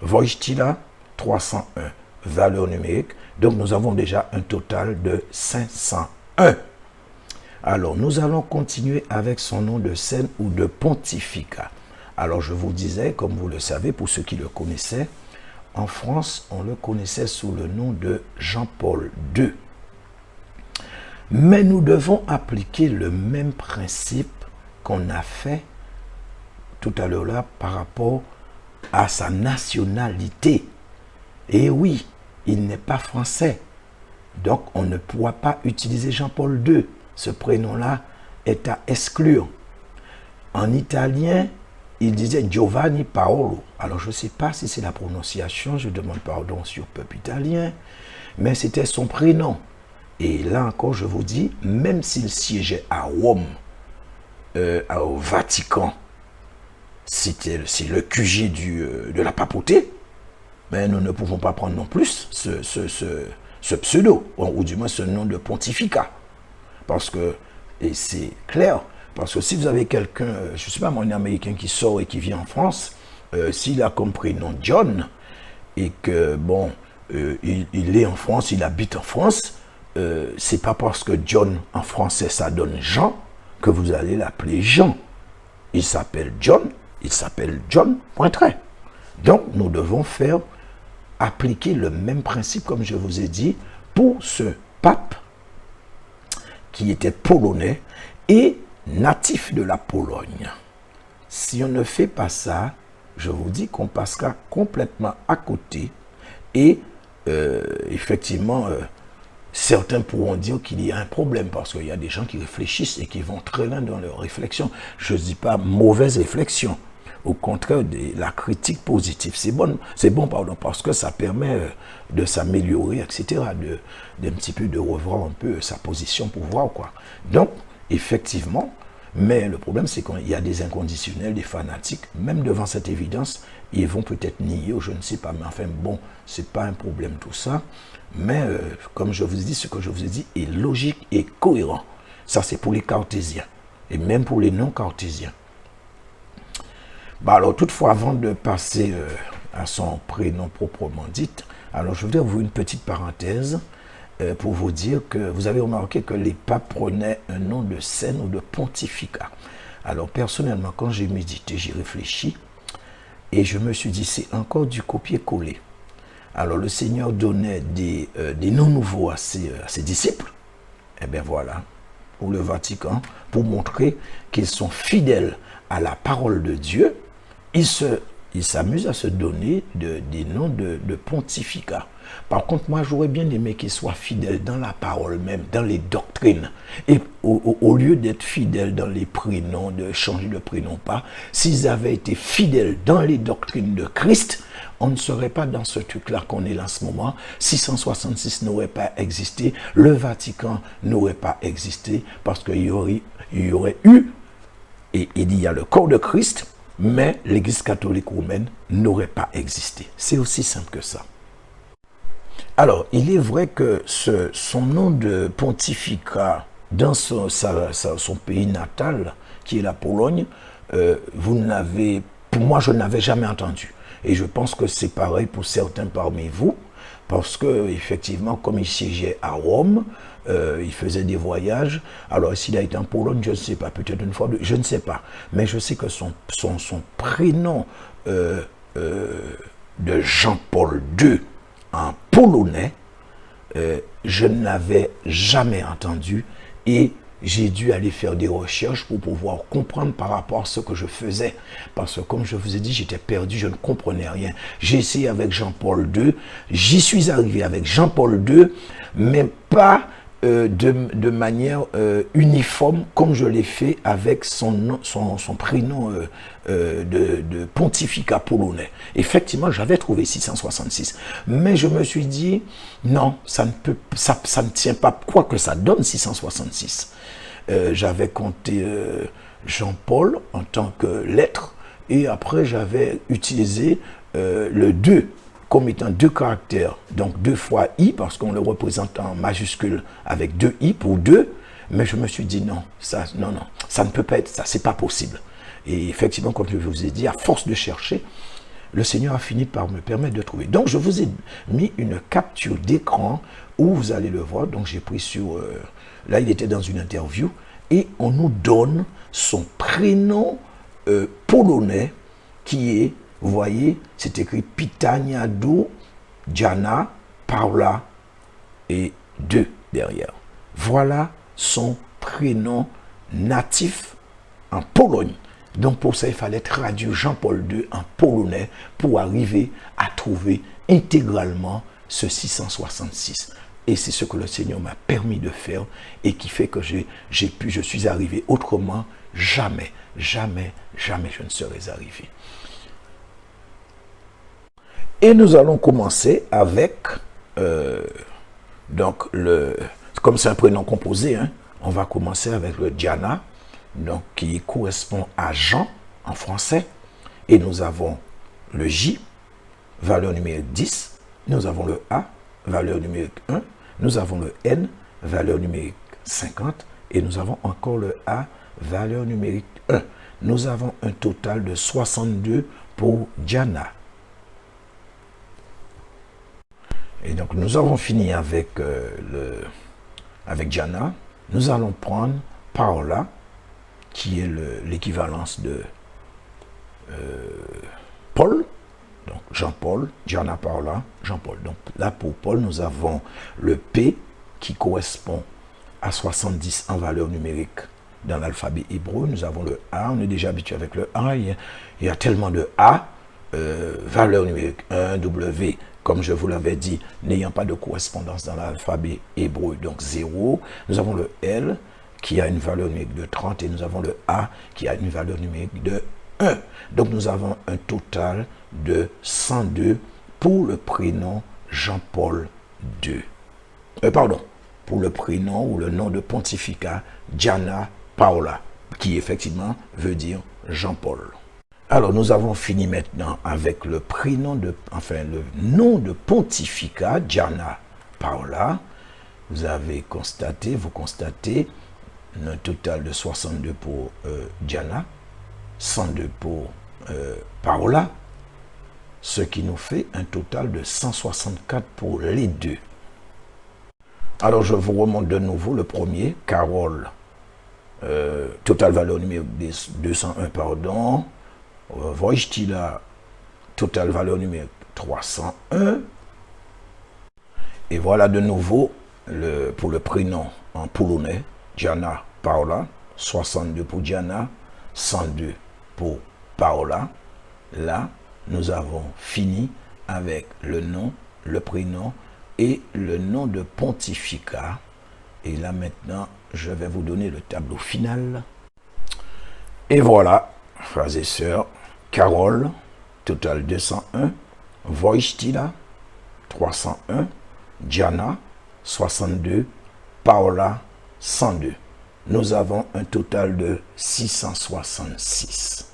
Wojtyla, 301, valeur numérique. Donc, nous avons déjà un total de 501. Alors, nous allons continuer avec son nom de scène ou de pontificat. Alors, je vous disais, comme vous le savez, pour ceux qui le connaissaient, en France, on le connaissait sous le nom de Jean-Paul II. Mais nous devons appliquer le même principe qu'on a fait tout à l'heure là par rapport à sa nationalité. Et oui, il n'est pas français. Donc, on ne pourra pas utiliser Jean-Paul II. Ce prénom-là est à exclure. En italien, il disait Giovanni Paolo. Alors, je ne sais pas si c'est la prononciation, je demande pardon sur peuple italien, mais c'était son prénom. Et là encore, je vous dis, même s'il siégeait à Rome, au Vatican, c'est le QG de la papauté, mais nous ne pouvons pas prendre non plus ce pseudo, ou du moins ce nom de pontificat. Parce que, et c'est clair, parce que si vous avez quelqu'un, je ne sais pas, un Américain qui sort et qui vient en France, s'il a comme prénom John, et que, bon, il est en France, il habite en France, c'est pas parce que John, en français, ça donne Jean, que vous allez l'appeler Jean. Il s'appelle John, point trait. Donc, nous devons appliquer le même principe, comme je vous ai dit, pour ce pape qui était polonais et natif de la Pologne. Si on ne fait pas ça, je vous dis qu'on passera complètement à côté et effectivement, certains pourront dire qu'il y a un problème parce qu'il y a des gens qui réfléchissent et qui vont très loin dans leurs réflexions. Je ne dis pas mauvaise réflexion. Au contraire, la critique positive, c'est bon, pardon, parce que ça permet de s'améliorer, etc., d'un petit peu de revoir un peu sa position pour voir, quoi. Donc, effectivement, mais le problème, c'est qu'il y a des inconditionnels, des fanatiques, même devant cette évidence, ils vont peut-être nier, ou je ne sais pas, mais enfin, bon, c'est pas un problème tout ça, mais comme je vous ai dit, ce que je vous ai dit est logique et cohérent. Ça, c'est pour les cartésiens, et même pour les non-cartésiens. Bah alors, toutefois, avant de passer à son prénom proprement dit, alors je voudrais ouvrir une petite parenthèse pour vous dire que vous avez remarqué que les papes prenaient un nom de scène ou de pontificat. Alors, personnellement, quand j'ai médité, j'ai réfléchi et je me suis dit, c'est encore du copier-coller. Alors, le Seigneur donnait des noms nouveaux à ses disciples. Eh bien, voilà, pour le Vatican, pour montrer qu'ils sont fidèles à la parole de Dieu. Il s'amuse à se donner des noms de pontificat. Par contre, moi, j'aurais bien aimé qu'ils soient fidèles dans la parole même, dans les doctrines. Et au lieu d'être fidèles dans les prénoms, de changer de prénom pas, s'ils avaient été fidèles dans les doctrines de Christ, on ne serait pas dans ce truc-là qu'on est là en ce moment. 666 n'aurait pas existé, le Vatican n'aurait pas existé, parce qu'il y aurait eu, et il y a le corps de Christ, mais l'Église catholique romaine n'aurait pas existé. C'est aussi simple que ça. Alors, il est vrai que son nom de pontificat dans son pays natal, qui est la Pologne, pour moi, je ne l'avais jamais entendu. Et je pense que c'est pareil pour certains parmi vous. parce que effectivement, comme il siégeait à Rome, il faisait des voyages. Alors, s'il a été en Pologne, je ne sais pas, peut-être une fois, je ne sais pas. Mais je sais que son prénom de Jean-Paul II en polonais, je ne l'avais jamais entendu et j'ai dû aller faire des recherches pour pouvoir comprendre par rapport à ce que je faisais. Parce que comme je vous ai dit, j'étais perdu, je ne comprenais rien. J'ai essayé avec Jean-Paul II, j'y suis arrivé avec Jean-Paul II, mais pas de manière uniforme comme je l'ai fait avec son prénom de pontificat polonais. Effectivement, j'avais trouvé 666, mais je me suis dit non, ça ne tient pas, quoi que ça donne 666. J'avais compté Jean-Paul en tant que lettre et après j'avais utilisé le 2 comme étant 2 caractères, donc 2 fois I, parce qu'on le représente en majuscule avec 2 I pour 2, mais je me suis dit non, ça ne peut pas être ça, c'est pas possible. Et effectivement, comme je vous ai dit, à force de chercher, le Seigneur a fini par me permettre de trouver. Donc je vous ai mis une capture d'écran où vous allez le voir, donc j'ai pris sur, là il était dans une interview, et on nous donne son prénom polonais qui est, vous voyez, c'est écrit Pitaniado Jana Paula et 2 derrière. Voilà son prénom natif en Pologne. Donc pour ça, il fallait traduire Jean-Paul II en polonais pour arriver à trouver intégralement ce 666. Et c'est ce que le Seigneur m'a permis de faire et qui fait que je suis arrivé. Autrement, jamais je ne serais arrivé. Et nous allons commencer avec, donc, comme c'est un prénom composé, hein, on va commencer avec le Diana, donc, qui correspond à Jean en français. Et nous avons le J, valeur numérique 10. Nous avons le A, valeur numérique 1. Nous avons le N, valeur numérique 50. Et nous avons encore le A, valeur numérique 1. Nous avons un total de 62 pour Diana. Et donc, nous avons fini avec, avec Diana. Nous allons prendre Paola, qui est l'équivalence de Paul. Donc, Jean-Paul, Diana Paola, Jean-Paul. Donc, là, pour Paul, nous avons le P qui correspond à 70 en valeur numérique dans l'alphabet hébreu. Nous avons le A, on est déjà habitué avec le A. Il y a tellement de A, valeur numérique 1, W, comme je vous l'avais dit, n'ayant pas de correspondance dans l'alphabet hébreu, donc 0. Nous avons le L qui a une valeur numérique de 30 et nous avons le A qui a une valeur numérique de 1. Donc nous avons un total de 102 pour le prénom Jean-Paul II. Pardon, pour le prénom ou le nom de pontificat Diana Paola, qui effectivement veut dire Jean-Paul. Alors, nous avons fini maintenant avec le prénom le nom de pontificat, Diana Paola. Vous constatez un total de 62 pour Diana, 102 pour Paola, ce qui nous fait un total de 164 pour les deux. Alors, je vous remonte de nouveau le premier, Carole, total valeur numéro 201, pardon. Wojtyla, total valeur numérique 301. Et voilà de nouveau pour le prénom en polonais, Diana Paola, 62 pour Diana, 102 pour Paola. Là, nous avons fini avec le nom, le prénom et le nom de pontificat. Et là maintenant, je vais vous donner le tableau final. Et voilà, frères et sœurs, Carole, total 201, Wojtyla, 301, Diana, 62, Paola, 102. Nous avons un total de 666.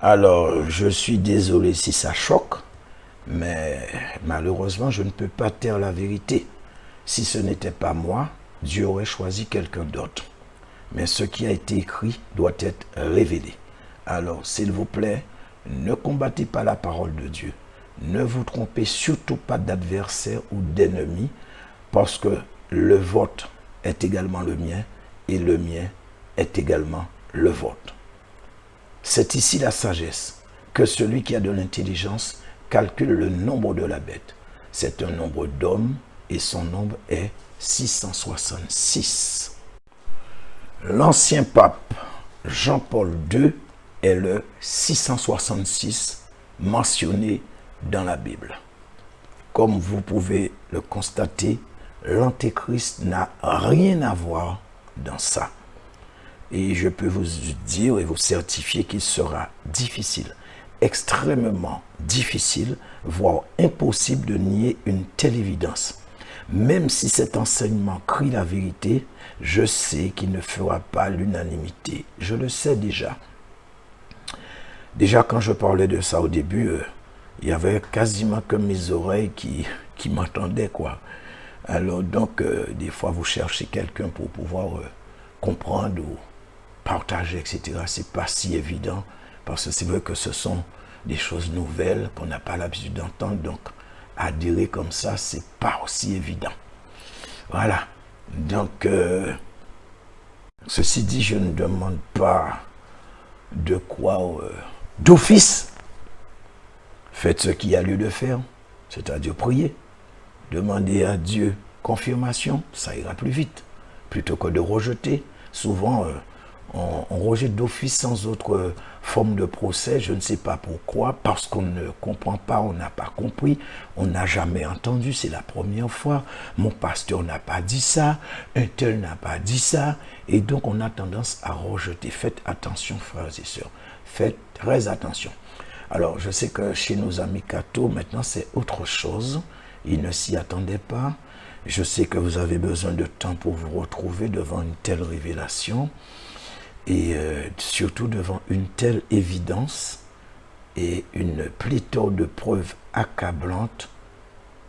Alors, je suis désolé si ça choque, mais malheureusement, je ne peux pas taire la vérité. Si ce n'était pas moi, Dieu aurait choisi quelqu'un d'autre. Mais ce qui a été écrit doit être révélé. Alors, s'il vous plaît, ne combattez pas la parole de Dieu. Ne vous trompez surtout pas d'adversaire ou d'ennemi, parce que le vôtre est également le mien et le mien est également le vôtre. C'est ici la sagesse, que celui qui a de l'intelligence calcule le nombre de la bête. C'est un nombre d'hommes et son nombre est 666. L'ancien pape Jean-Paul II est le 666 mentionné dans la Bible. Comme vous pouvez le constater, l'Antéchrist n'a rien à voir dans ça. Et je peux vous dire et vous certifier qu'il sera difficile, extrêmement difficile, voire impossible de nier une telle évidence. Même si cet enseignement crie la vérité, je sais qu'il ne fera pas l'unanimité. Je le sais déjà. Déjà, quand je parlais de ça au début, il y avait quasiment que mes oreilles qui m'entendaient, quoi. Alors donc, des fois, vous cherchez quelqu'un pour pouvoir comprendre ou partager, etc. C'est pas si évident, parce que c'est vrai que ce sont des choses nouvelles qu'on n'a pas l'habitude d'entendre, donc adhérer comme ça, c'est pas aussi évident. Voilà. Donc, ceci dit, je ne demande pas de quoi d'office. Faites ce qu'il y a lieu de faire, c'est-à-dire prier. Demandez à Dieu confirmation, ça ira plus vite, plutôt que de rejeter. Souvent, on rejette d'office sans autre forme de procès, je ne sais pas pourquoi, parce qu'on ne comprend pas, on n'a pas compris, on n'a jamais entendu, c'est la première fois, mon pasteur n'a pas dit ça, un tel n'a pas dit ça, et donc on a tendance à rejeter. Faites attention, frères et sœurs, faites très attention. Alors, je sais que chez nos amis cathos, maintenant, c'est autre chose. Ils ne s'y attendaient pas. Je sais que vous avez besoin de temps pour vous retrouver devant une telle révélation et surtout devant une telle évidence et une pléthore de preuves accablantes,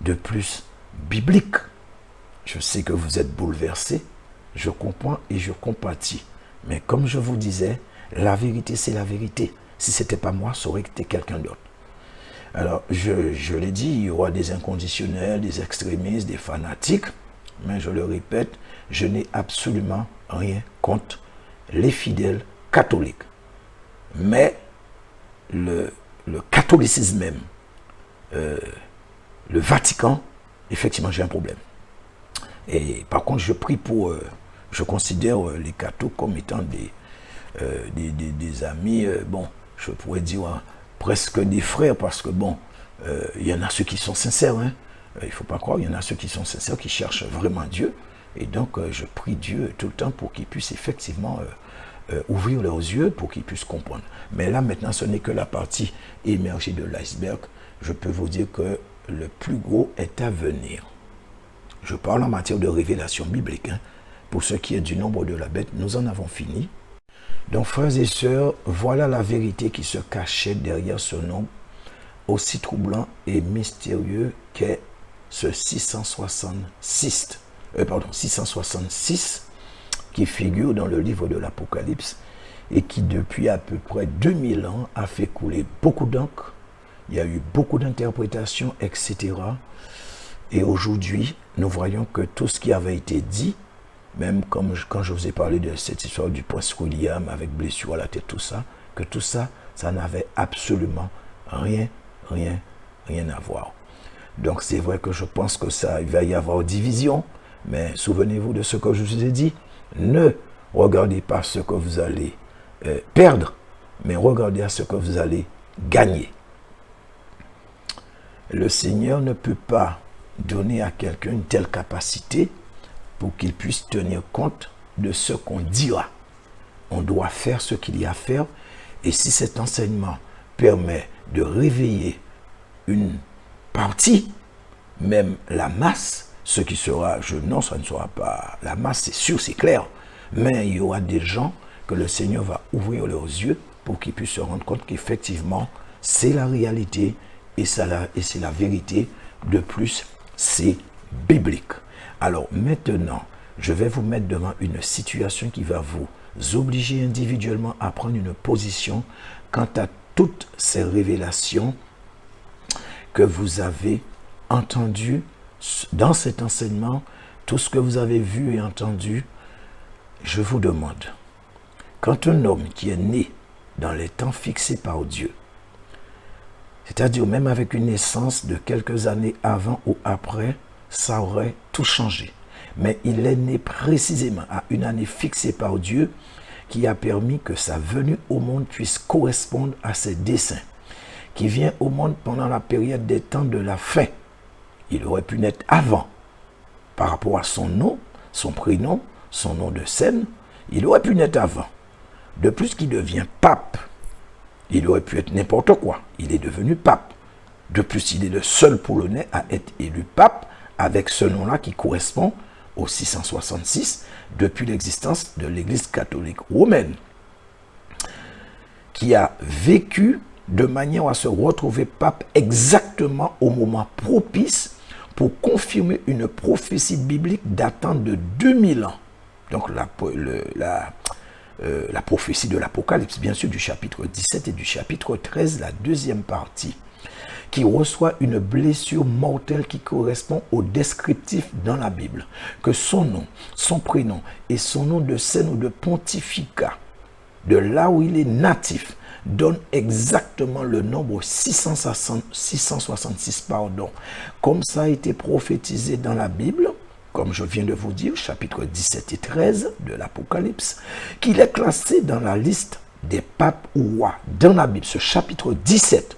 de plus bibliques. Je sais que vous êtes bouleversés, je comprends et je compatis. Mais comme je vous disais, la vérité, c'est la vérité. Si ce n'était pas moi, ça aurait été quelqu'un d'autre. Alors, je l'ai dit, il y aura des inconditionnels, des extrémistes, des fanatiques, mais je le répète, je n'ai absolument rien contre les fidèles catholiques. Mais le catholicisme même, le Vatican, effectivement, j'ai un problème. Et par contre, je prie pour, je considère les cathos comme étant des amis, bon, je pourrais dire presque des frères, parce que bon, il y en a ceux qui sont sincères, hein. Il ne faut pas croire, il y en a ceux qui sont sincères, qui cherchent vraiment Dieu, et donc je prie Dieu tout le temps pour qu'il puisse effectivement ouvrir leurs yeux, pour qu'ils puissent comprendre. Mais là maintenant, ce n'est que la partie émergée de l'iceberg. Je peux vous dire que le plus gros est à venir. Je parle en matière de révélation biblique, hein. Pour ce qui est du nombre de la bête, nous en avons fini. Donc, frères et sœurs, voilà la vérité qui se cachait derrière ce nombre aussi troublant et mystérieux qu'est ce 666 qui figure dans le livre de l'Apocalypse et qui, depuis à peu près 2000 ans, a fait couler beaucoup d'encre. Il y a eu beaucoup d'interprétations, etc. Et aujourd'hui, nous voyons que tout ce qui avait été dit, même comme quand je vous ai parlé de cette histoire du prince William avec blessure à la tête, tout ça, que tout ça, ça n'avait absolument rien à voir. Donc c'est vrai que je pense que ça, il va y avoir division, mais souvenez-vous de ce que je vous ai dit. Ne regardez pas ce que vous allez perdre, mais regardez à ce que vous allez gagner. Le Seigneur ne peut pas donner à quelqu'un une telle capacité pour qu'il puisse tenir compte de ce qu'on dira. On doit faire ce qu'il y a à faire, et si cet enseignement permet de réveiller une partie, même la masse, ce qui sera, non, ça ne sera pas la masse, c'est sûr, c'est clair, mais il y aura des gens que le Seigneur va ouvrir leurs yeux pour qu'ils puissent se rendre compte qu'effectivement, c'est la réalité et c'est la vérité. De plus, c'est biblique. Alors maintenant, je vais vous mettre devant une situation qui va vous obliger individuellement à prendre une position quant à toutes ces révélations que vous avez entendu dans cet enseignement, tout ce que vous avez vu et entendu, je vous demande, quand un homme qui est né dans les temps fixés par Dieu, c'est-à-dire même avec une naissance de quelques années avant ou après, ça aurait tout changé. Mais il est né précisément à une année fixée par Dieu qui a permis que sa venue au monde puisse correspondre à ses desseins, qui vient au monde pendant la période des temps de la fin. Il aurait pu naître avant, par rapport à son nom, son prénom, son nom de scène, il aurait pu naître avant. De plus qu'il devient pape, il aurait pu être n'importe quoi, il est devenu pape. De plus, il est le seul Polonais à être élu pape avec ce nom-là qui correspond au 666 depuis l'existence de l'Église catholique romaine, qui a vécu de manière à se retrouver pape exactement au moment propice pour confirmer une prophétie biblique datant de 2000 ans. Donc la prophétie de l'Apocalypse, bien sûr, du chapitre 17 et du chapitre 13, la deuxième partie, qui reçoit une blessure mortelle qui correspond au descriptif dans la Bible, que son nom, son prénom et son nom de scène ou de pontificat, de là où il est natif, donne exactement le nombre 666, comme ça a été prophétisé dans la Bible, comme je viens de vous dire, chapitre 17 et 13 de l'Apocalypse, qu'il est classé dans la liste des papes ou rois dans la Bible, ce chapitre 17,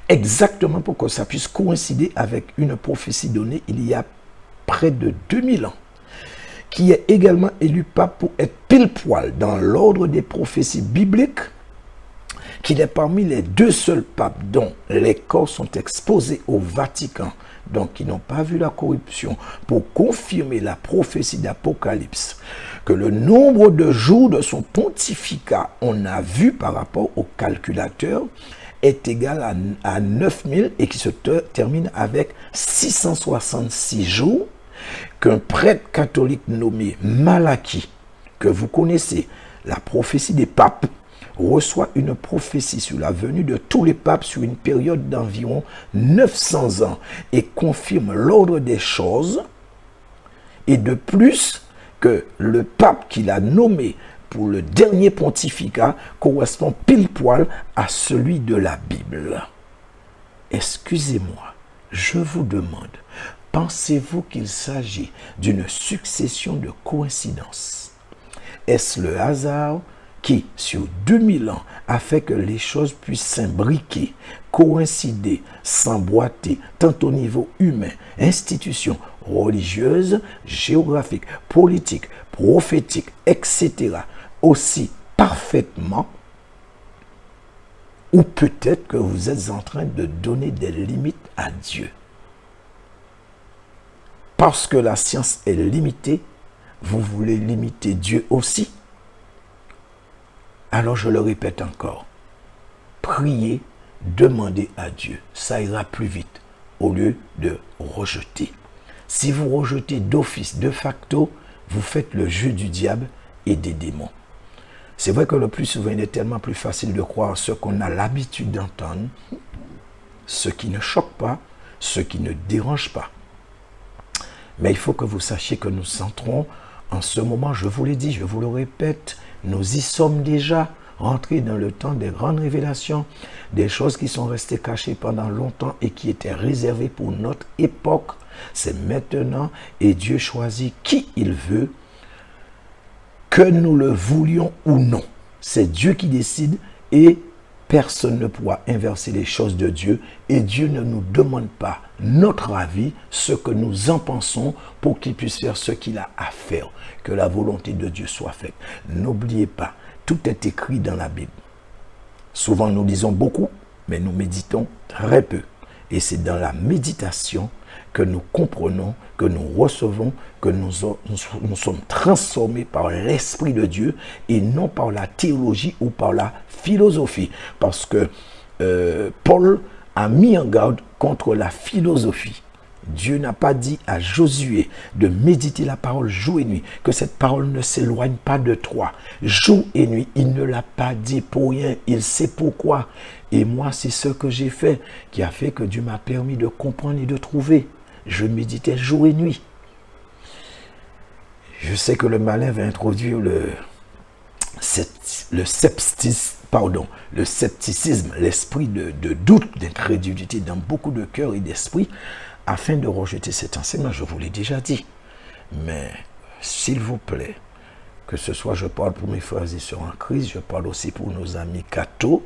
exactement pour que ça puisse coïncider avec une prophétie donnée il y a près de 2000 ans, qui est également élu pape pour être pile poil dans l'ordre des prophéties bibliques, qu'il est parmi les deux seuls papes dont les corps sont exposés au Vatican, donc qui n'ont pas vu la corruption, pour confirmer la prophétie d'Apocalypse, que le nombre de jours de son pontificat, on a vu par rapport au calculateur, est égal à 9000 et qui se termine avec 666 jours, qu'un prêtre catholique nommé Malachie, que vous connaissez, la prophétie des papes, reçoit une prophétie sur la venue de tous les papes sur une période d'environ 900 ans et confirme l'ordre des choses, et de plus que le pape qu'il a nommé pour le dernier pontificat correspond pile poil à celui de la Bible. Excusez-moi, je vous demande, pensez-vous qu'il s'agit d'une succession de coïncidences? Est-ce le hasard qui, sur 2000 ans, a fait que les choses puissent s'imbriquer, coïncider, s'emboîter, tant au niveau humain, institutions religieuses, géographiques, politiques, prophétiques, etc., aussi parfaitement, ou peut-être que vous êtes en train de donner des limites à Dieu. Parce que la science est limitée, vous voulez limiter Dieu aussi? Alors je le répète encore, priez, demandez à Dieu, ça ira plus vite au lieu de rejeter. Si vous rejetez d'office, de facto, vous faites le jeu du diable et des démons. C'est vrai que le plus souvent, il est tellement plus facile de croire ce qu'on a l'habitude d'entendre, ce qui ne choque pas, ce qui ne dérange pas. Mais il faut que vous sachiez que nous entrons en ce moment, je vous l'ai dit, je vous le répète, nous y sommes déjà rentrés dans le temps des grandes révélations, des choses qui sont restées cachées pendant longtemps et qui étaient réservées pour notre époque. C'est maintenant, et Dieu choisit qui il veut, que nous le voulions ou non. C'est Dieu qui décide et personne ne pourra inverser les choses de Dieu. Et Dieu ne nous demande pas notre avis, ce que nous en pensons, pour qu'il puisse faire ce qu'il a à faire. Que la volonté de Dieu soit faite. N'oubliez pas, tout est écrit dans la Bible. Souvent nous lisons beaucoup, mais nous méditons très peu. Et c'est dans la méditation que nous comprenons, que nous recevons, que nous sommes transformés par l'Esprit de Dieu et non par la théologie ou par la philosophie. Parce que Paul a mis en garde contre la philosophie. Dieu n'a pas dit à Josué de méditer la parole jour et nuit, que cette parole ne s'éloigne pas de toi. Jour et nuit, il ne l'a pas dit pour rien, il sait pourquoi. Et moi, c'est ce que j'ai fait, qui a fait que Dieu m'a permis de comprendre et de trouver. Je méditais jour et nuit. Je sais que le malin va introduire le scepticisme, l'esprit de doute, d'incrédulité dans beaucoup de cœurs et d'esprits, afin de rejeter cet enseignement. Je vous l'ai déjà dit. Mais, s'il vous plaît, que ce soit, je parle pour mes frères et sœurs en Christ, je parle aussi pour nos amis cathos,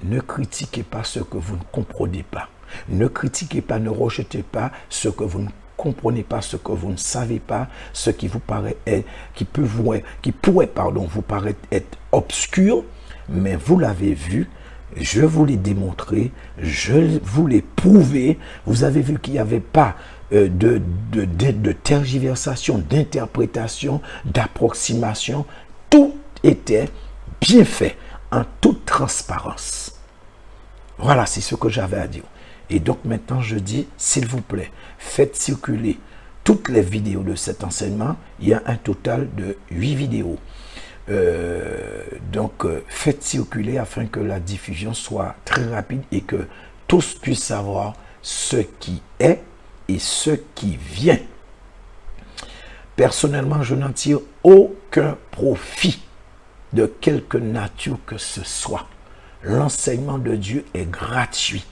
ne critiquez pas ce que vous ne comprenez pas. Ne critiquez pas, ne rejetez pas ce que vous ne comprenez pas, ce que vous ne savez pas, ce qui vous paraît qui pourrait vous paraître être obscur, mais vous l'avez vu, je vous l'ai démontré, je vous l'ai prouvé, vous avez vu qu'il n'y avait pas de tergiversation, d'interprétation, d'approximation, tout était bien fait, en toute transparence. Voilà, c'est ce que j'avais à dire. Et donc maintenant je dis, s'il vous plaît, faites circuler toutes les vidéos de cet enseignement. Il y a un total de 8 vidéos. Faites circuler afin que la diffusion soit très rapide et que tous puissent savoir ce qui est et ce qui vient. Personnellement, je n'en tire aucun profit de quelque nature que ce soit. L'enseignement de Dieu est gratuit.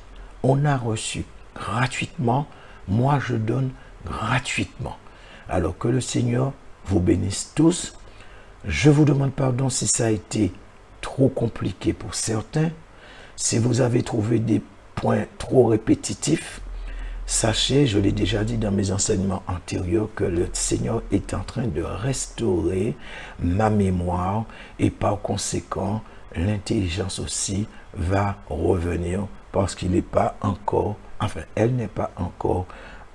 On a reçu gratuitement. Moi, je donne gratuitement. Alors que le Seigneur vous bénisse tous. Je vous demande pardon si ça a été trop compliqué pour certains. Si vous avez trouvé des points trop répétitifs, sachez, je l'ai déjà dit dans mes enseignements antérieurs, que le Seigneur est en train de restaurer ma mémoire et par conséquent, l'intelligence aussi va revenir parce qu'il n'est pas encore, elle n'est pas encore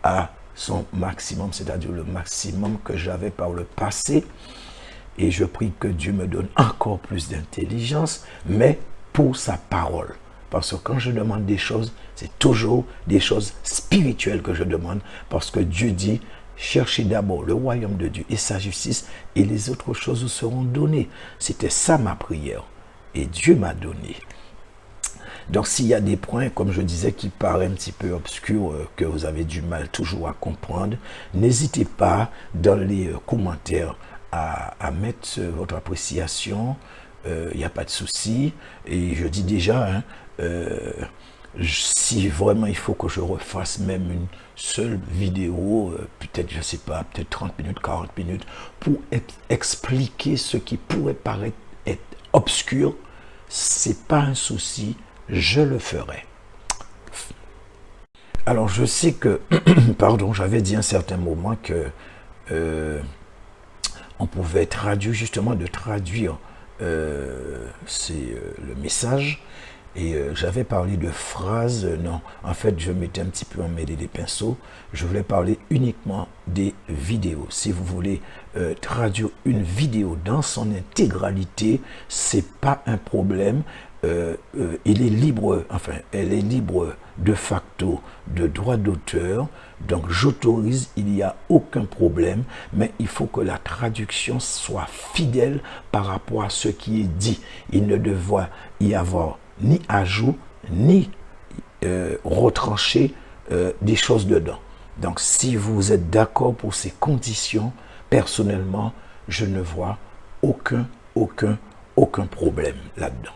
à son maximum, c'est-à-dire le maximum que j'avais par le passé. Et je prie que Dieu me donne encore plus d'intelligence, mais pour sa parole. Parce que quand je demande des choses, c'est toujours des choses spirituelles que je demande. Parce que Dieu dit, cherchez d'abord le royaume de Dieu et sa justice, et les autres choses vous seront données. C'était ça ma prière. Et Dieu m'a donné. Donc s'il y a des points, comme je disais, qui paraissent un petit peu obscurs, que vous avez du mal toujours à comprendre, n'hésitez pas dans les commentaires à mettre votre appréciation. Il n'y a pas de souci. Et je dis déjà, si vraiment il faut que je refasse même une seule vidéo, peut-être, je ne sais pas, peut-être 30 minutes, 40 minutes, pour expliquer ce qui pourrait paraître être obscur, c'est pas un souci, je le ferai. Alors je sais que, pardon, j'avais dit à un certain moment que on pouvait traduire, justement de traduire le message, et j'avais parlé de phrases, non, en fait je m'étais un petit peu emmêlé les pinceaux, je voulais parler uniquement des vidéos. Si vous voulez traduire une vidéo dans son intégralité, c'est pas un problème. Il est libre, elle est libre de facto de droit d'auteur, donc j'autorise, il n'y a aucun problème, mais il faut que la traduction soit fidèle par rapport à ce qui est dit. Il ne devrait y avoir ni ajout, ni retrancher des choses dedans. Donc si vous êtes d'accord pour ces conditions, personnellement, je ne vois aucun problème là-dedans.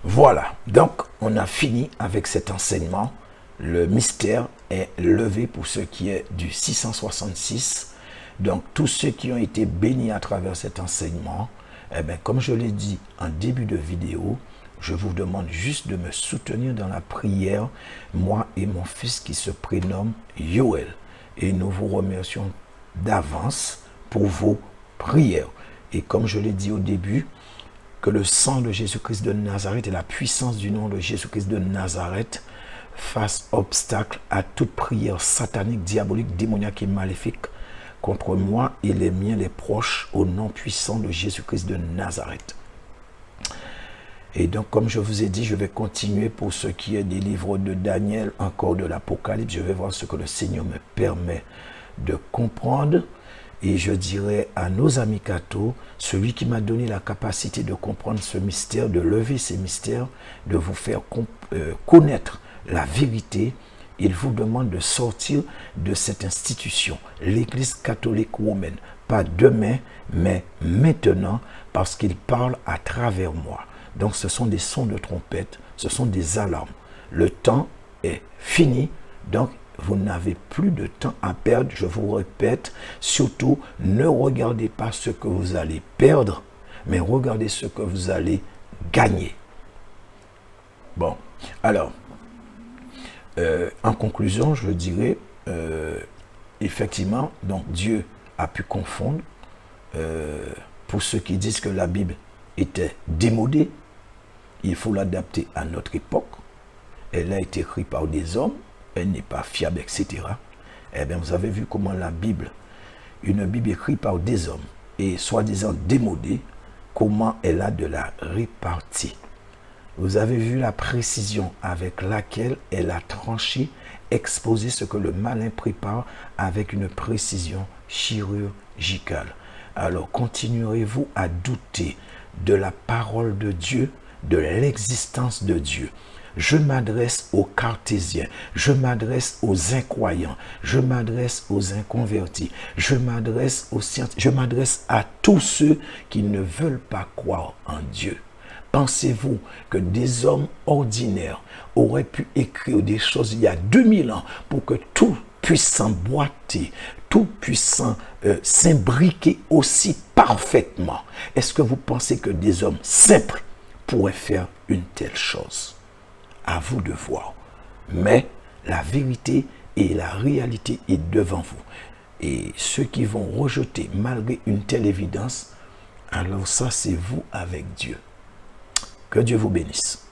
Voilà, donc on a fini avec cet enseignement. Le mystère est levé pour ce qui est du 666. Donc tous ceux qui ont été bénis à travers cet enseignement, eh bien, comme je l'ai dit en début de vidéo, je vous demande juste de me soutenir dans la prière, moi et mon fils qui se prénomme Yoel. Et nous vous remercions d'avance pour vos prières. Et comme je l'ai dit au début, que le sang de Jésus-Christ de Nazareth et la puissance du nom de Jésus-Christ de Nazareth fassent obstacle à toute prière satanique, diabolique, démoniaque et maléfique contre moi et les miens, les proches, au nom puissant de Jésus-Christ de Nazareth. Et donc, comme je vous ai dit, je vais continuer pour ce qui est des livres de Daniel, encore de l'Apocalypse. Je vais voir ce que le Seigneur me permet de comprendre. Et je dirais à nos amis cathos, celui qui m'a donné la capacité de comprendre ce mystère, de lever ces mystères, de vous faire connaître la vérité, il vous demande de sortir de cette institution, l'Église catholique romaine. Pas demain, mais maintenant, parce qu'il parle à travers moi. Donc ce sont des sons de trompette, ce sont des alarmes. Le temps est fini, donc vous n'avez plus de temps à perdre. Je vous répète, surtout ne regardez pas ce que vous allez perdre, mais regardez ce que vous allez gagner. Bon, alors, en conclusion, je dirais, effectivement, donc Dieu a pu confondre, pour ceux qui disent que la Bible était démodée, il faut l'adapter à notre époque. Elle a été écrite par des hommes, elle n'est pas fiable, etc. Eh bien, vous avez vu comment la Bible, une Bible écrite par des hommes, et soi-disant démodée, comment elle a de la répartie. Vous avez vu la précision avec laquelle elle a tranché, exposé ce que le malin prépare avec une précision chirurgicale. Alors, continuerez-vous à douter de la parole de Dieu, de l'existence de Dieu? Je m'adresse aux cartésiens, je m'adresse aux incroyants, je m'adresse aux inconvertis, je m'adresse aux scientifiques, je m'adresse à tous ceux qui ne veulent pas croire en Dieu. Pensez-vous que des hommes ordinaires auraient pu écrire des choses il y a 2000 ans pour que tout puisse s'emboîter, tout puisse s'imbriquer aussi parfaitement? Est-ce que vous pensez que des hommes simples pourraient faire une telle chose? À vous de voir. Mais la vérité et la réalité est devant vous. Et ceux qui vont rejeter malgré une telle évidence, alors ça c'est vous avec Dieu. Que Dieu vous bénisse.